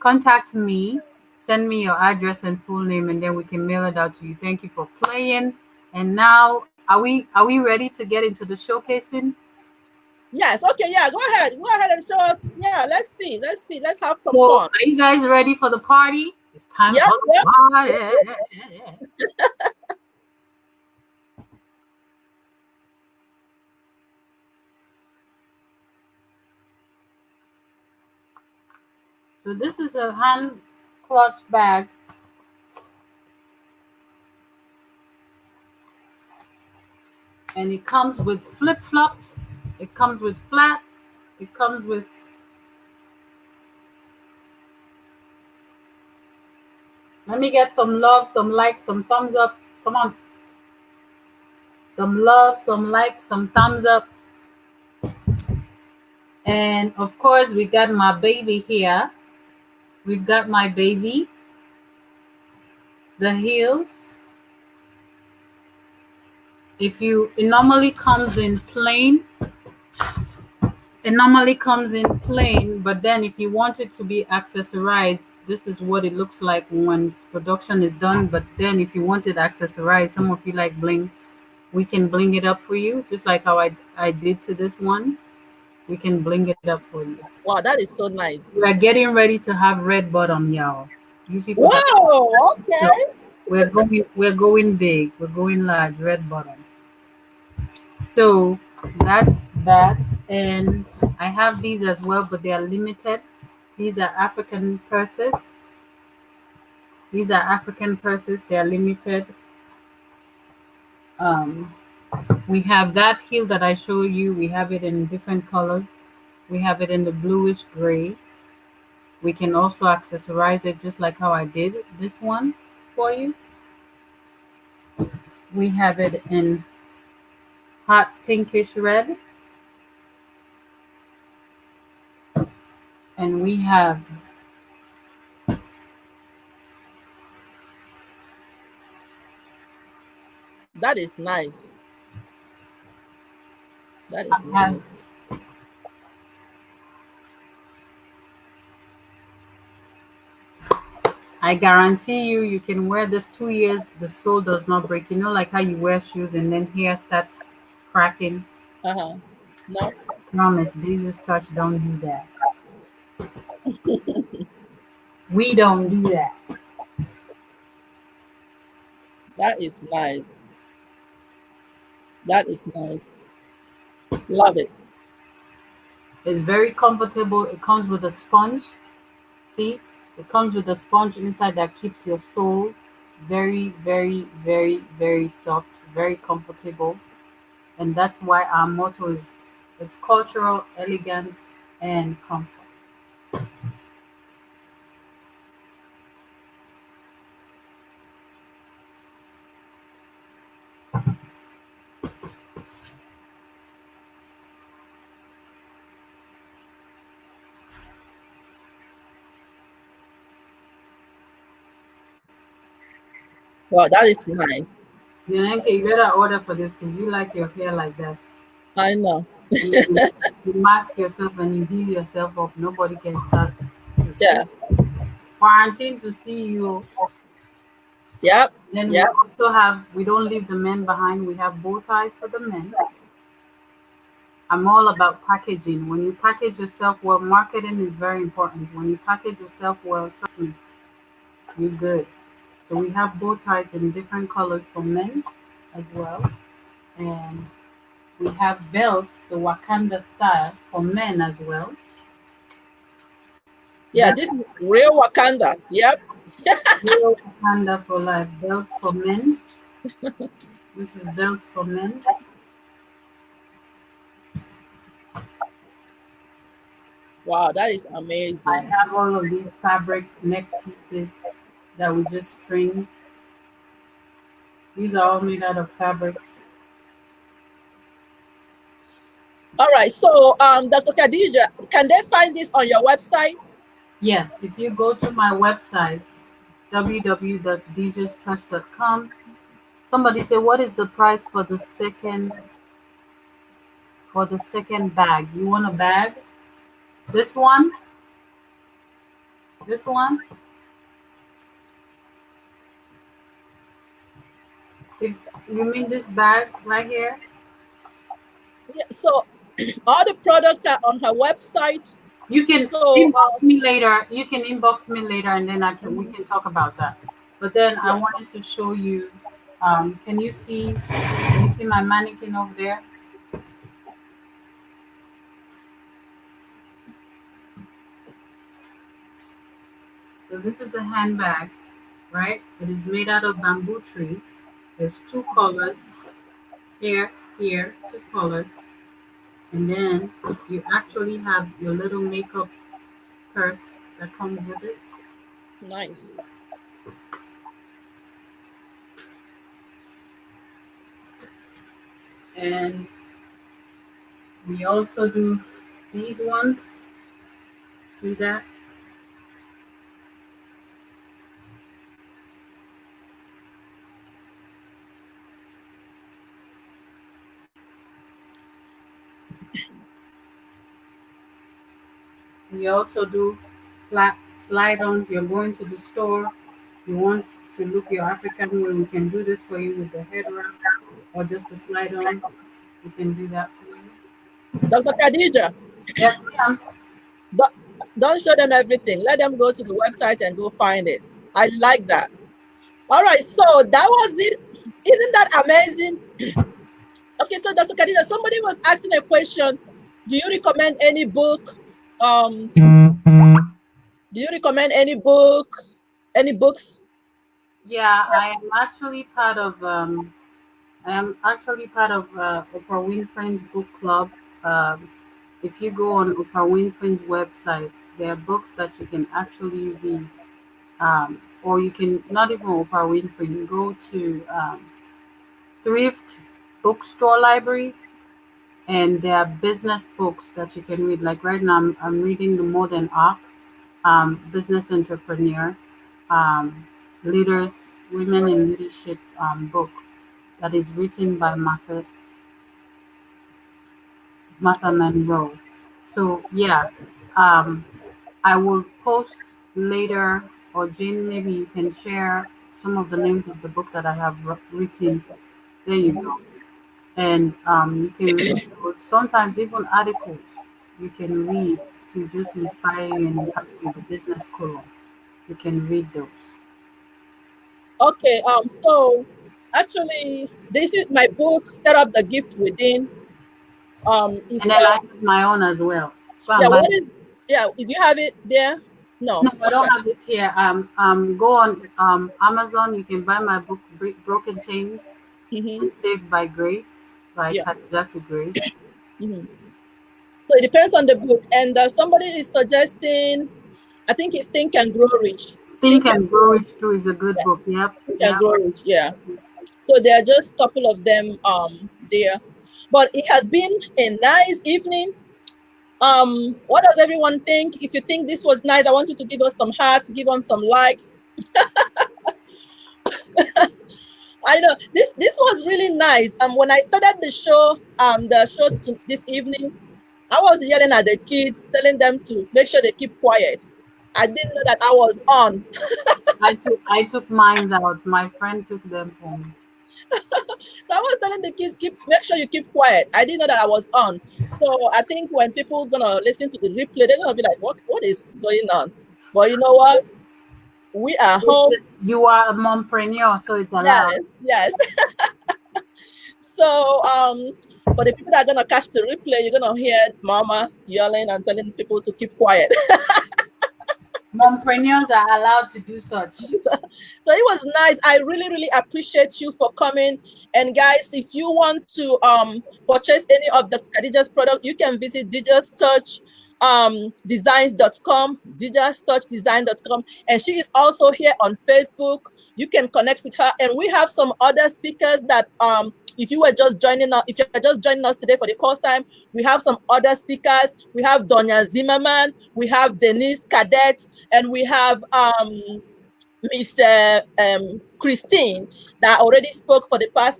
contact me, send me your address and full name, and then we can mail it out to you. Thank you for playing. And now are we ready to get into the showcasing? Yes. Okay. Yeah. Go ahead and show us. Yeah. Let's see. Let's have some fun. Are you guys ready for the party? It's time for the party. So this is a hand clutch bag. And it comes with flip-flops. It comes with flats. It comes with let me get some love, some likes, some thumbs up. Come on. Some love, some likes, some thumbs up. And of course, we got my baby here. We've got my baby. The heels. It normally comes in plain. It normally comes in plain, but then if you want it to be accessorized, this is what it looks like when production is done. But then if you want it accessorized, some of you like bling, we can bling it up for you, just like how I did to this one. We can bling it up for you. Wow, that is so nice. We are getting ready to have red bottom, y'all. You people. Whoa, okay. So we're going big. We're going large, red bottom. So that's that. And I have these as well, but they are limited. These are African purses. They are limited. Um, we have that heel that I showed you. We have it in different colors. We have it in the bluish gray. We can also accessorize it just like how I did this one for you. We have it in hot pinkish red, and we have That is nice. That I is have nice. I guarantee you, you can wear this 2 years. The sole does not break. You know, like how you wear shoes and then hair starts cracking. Uh-huh. No, Promise, Jesus Touch don't do that. We don't do that. that is nice. That is nice. Love it. It's very comfortable. It comes with a sponge. See, it comes with a sponge inside that keeps your sole very, very, very, very soft, very comfortable. And that's why our motto is it's cultural elegance and comfort. Wow, that is nice. Bianca, you better order for this because you like your hair like that. I know. You mask yourself and you heal yourself up. Nobody can start to see. Yeah. Quarantine to see you. Yep. Then we Yep. also have, we don't leave the men behind. We have bow ties for the men. I'm all about packaging. When you package yourself well, marketing is very important. When you package yourself well, trust me, you're good. So we have bow ties in different colors for men as well. And we have belts, the Wakanda style for men as well. Yeah, That's this is real Wakanda. Yep. real Wakanda for life. Belts for men. This is belts for men. Wow, that is I amazing. have all of these fabric neck pieces that we just string. These are all made out of fabrics. All right. So, Dr. Khadija, can they find this on your website? Yes, if you go to my website, www.djstouch.com, somebody say, what is the price for the second bag? You want a bag? This one? This one? If you mean this bag right here? Yeah. So, all the products are on her website. You can So, inbox me later. You can inbox me later, and then I can we mhm, can talk about that. But then I yeah, wanted to show you. Can you see? Can you see my mannequin over there? So this is a handbag, right? It is made out of bamboo tree. There's two colors here, here, two colors, and then you actually have your little makeup purse that comes with it. nice. And we also do these ones. See that? We also do flat slide-ons. You're going to the store. You want to look your African way. We can do this for you with the head wrap or just a slide-on. We can do that for you. Dr. Khadija, Yes, ma'am. don't, don't show them everything. Let them go to the website and go find it. I like that. All right. So, that was it. Isn't that amazing? Okay. So, Dr. Khadija, somebody was asking a question. Do you recommend any book? Um, do you recommend any book? Any books? Yeah, I am actually part of I am actually part of Oprah Winfrey's book club. Um, if you go on Oprah Winfrey's website, there are books that you can actually read, or you can not even Oprah Winfrey. You go to thrift bookstore library, and there are business books that you can read. Like right now, I'm reading the Modern Arc, business entrepreneur, um, leaders, women in leadership book that is written by Martha Monroe. So yeah, um, I will post later, or Jane, maybe you can share some of the names of the book that I have written. There you Mhm. go, and you can read those. Sometimes even articles you can read to just inspire you and help you with the business column. You can read those. Okay, so actually, this is my book, Set Up the Gift Within. It's And then I have my own as well. Go yeah. and buy. What is yeah? Do you have it there? No. No, I don't Okay. have it here. Go on Amazon. You can buy my book, Broken Chains Mm-hmm. and Saved by Grace by Yeah. Khadija to Grace. Mm-hmm. So it depends on the book, and somebody is suggesting. I think it's Think and Grow Rich. Think Think and and Grow Grow. Rich too is a good Yeah. book. Yep, Think and yep. Grow Rich. Yeah. So there are just a couple of them there, but it has been a nice evening. What does everyone think? If you think this was nice, I want you to give us some hearts, give us some likes. I know this was really nice. When I started the show this evening, I was yelling at the kids, telling them to make sure they keep quiet. I didn't know that I was on. I took mines out. My friend took them for me. So I was telling the kids, make sure you keep quiet. I didn't know that I was on. So I think when people gonna listen to the replay, they're gonna be like, what is going on? But you know what? We are home. You are a mompreneur, so it's Yes, allowed. yes. So for the people that are gonna catch the replay, you're gonna hear Mama yelling and telling people to keep quiet. Mompreneurs are allowed to do such. So it was nice. I really, really appreciate you for coming. And guys, if you want to purchase any of the Khadija's product, you can visit Digital's Touch designs.com, design.com, and she is also here on Facebook. You can connect with her, and we have some other speakers that if you were just joining us, if you're just joining us today for the first time, we have some other speakers. We have Donya Zimmerman, we have Denise Cadet, and we have Mr. Christine that already spoke for the past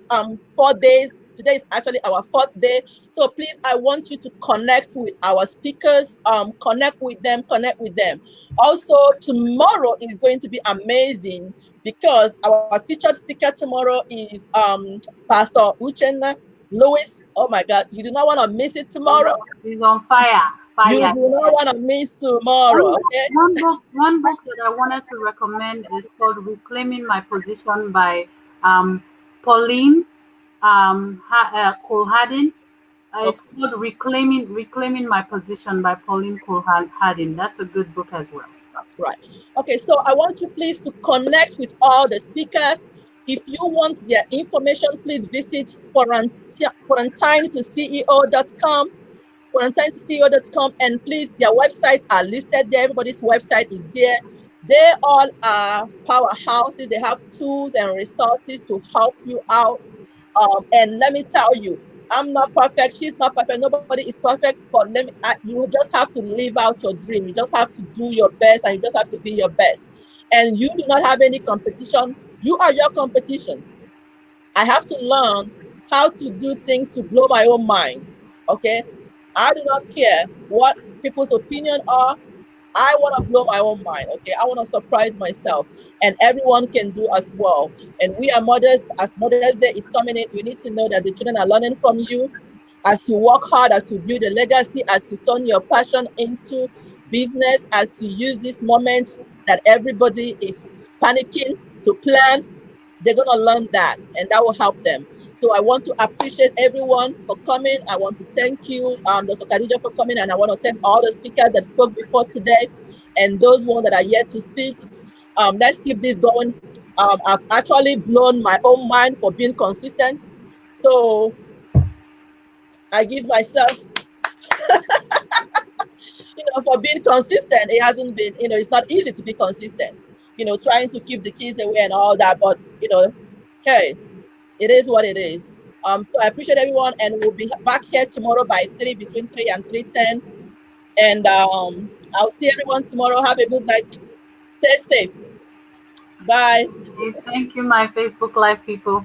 4 days. Today is actually our fourth day. So please, I want you to connect with our speakers, connect with them, connect with them. Also, tomorrow is going to be amazing because our featured speaker tomorrow is Pastor Uchenna Lewis. Oh my God, you do not want to miss it Oh tomorrow. no, she's on fire. You Fire. do not want to miss tomorrow, okay? One book that I wanted to recommend is called Reclaiming My Position by um, Pauline Cole Hardin. It's Okay. called Reclaiming My Position by Pauline Cole Hardin. That's a good book as well. Right. Okay, so I want you please to connect with all the speakers. If you want their information, please visit quarantine2ceo.com, quarantine2ceo.com, and please, their websites are listed there. Everybody's website is there. They all are powerhouses. They have tools and resources to help you out. And let me tell you, I'm not perfect. She's not perfect. Nobody is perfect. But you just have to live out your dream. You just have to do your best, and you just have to be your best. And you do not have any competition. You are your competition. I have to learn how to do things to blow my own mind. Okay. I do not care what people's opinion are. I want to blow my own mind. Okay. I want to surprise myself. And everyone can do as well. And we are mothers, as Mother's Day is coming in, you need to know that the children are learning from you. As you work hard, as you build a legacy, as you turn your passion into business, as you use this moment that everybody is panicking to plan, they're going to learn that, and that will help them. So I want to appreciate everyone for coming. I want to thank you, Dr. Khadija, for coming, and I want to thank all the speakers that spoke before today and those ones that are yet to speak. Let's keep this going. I've actually blown my own mind for being consistent. So I give myself, for being consistent. It hasn't been, it's not easy to be consistent, trying to keep the kids away and all that. But, hey, it is what it is. So I appreciate everyone, and we'll be back here tomorrow by 3, between 3 and 3:10. And I'll see everyone tomorrow. Have a good night. Stay safe. Bye. Thank you, my Facebook Live people.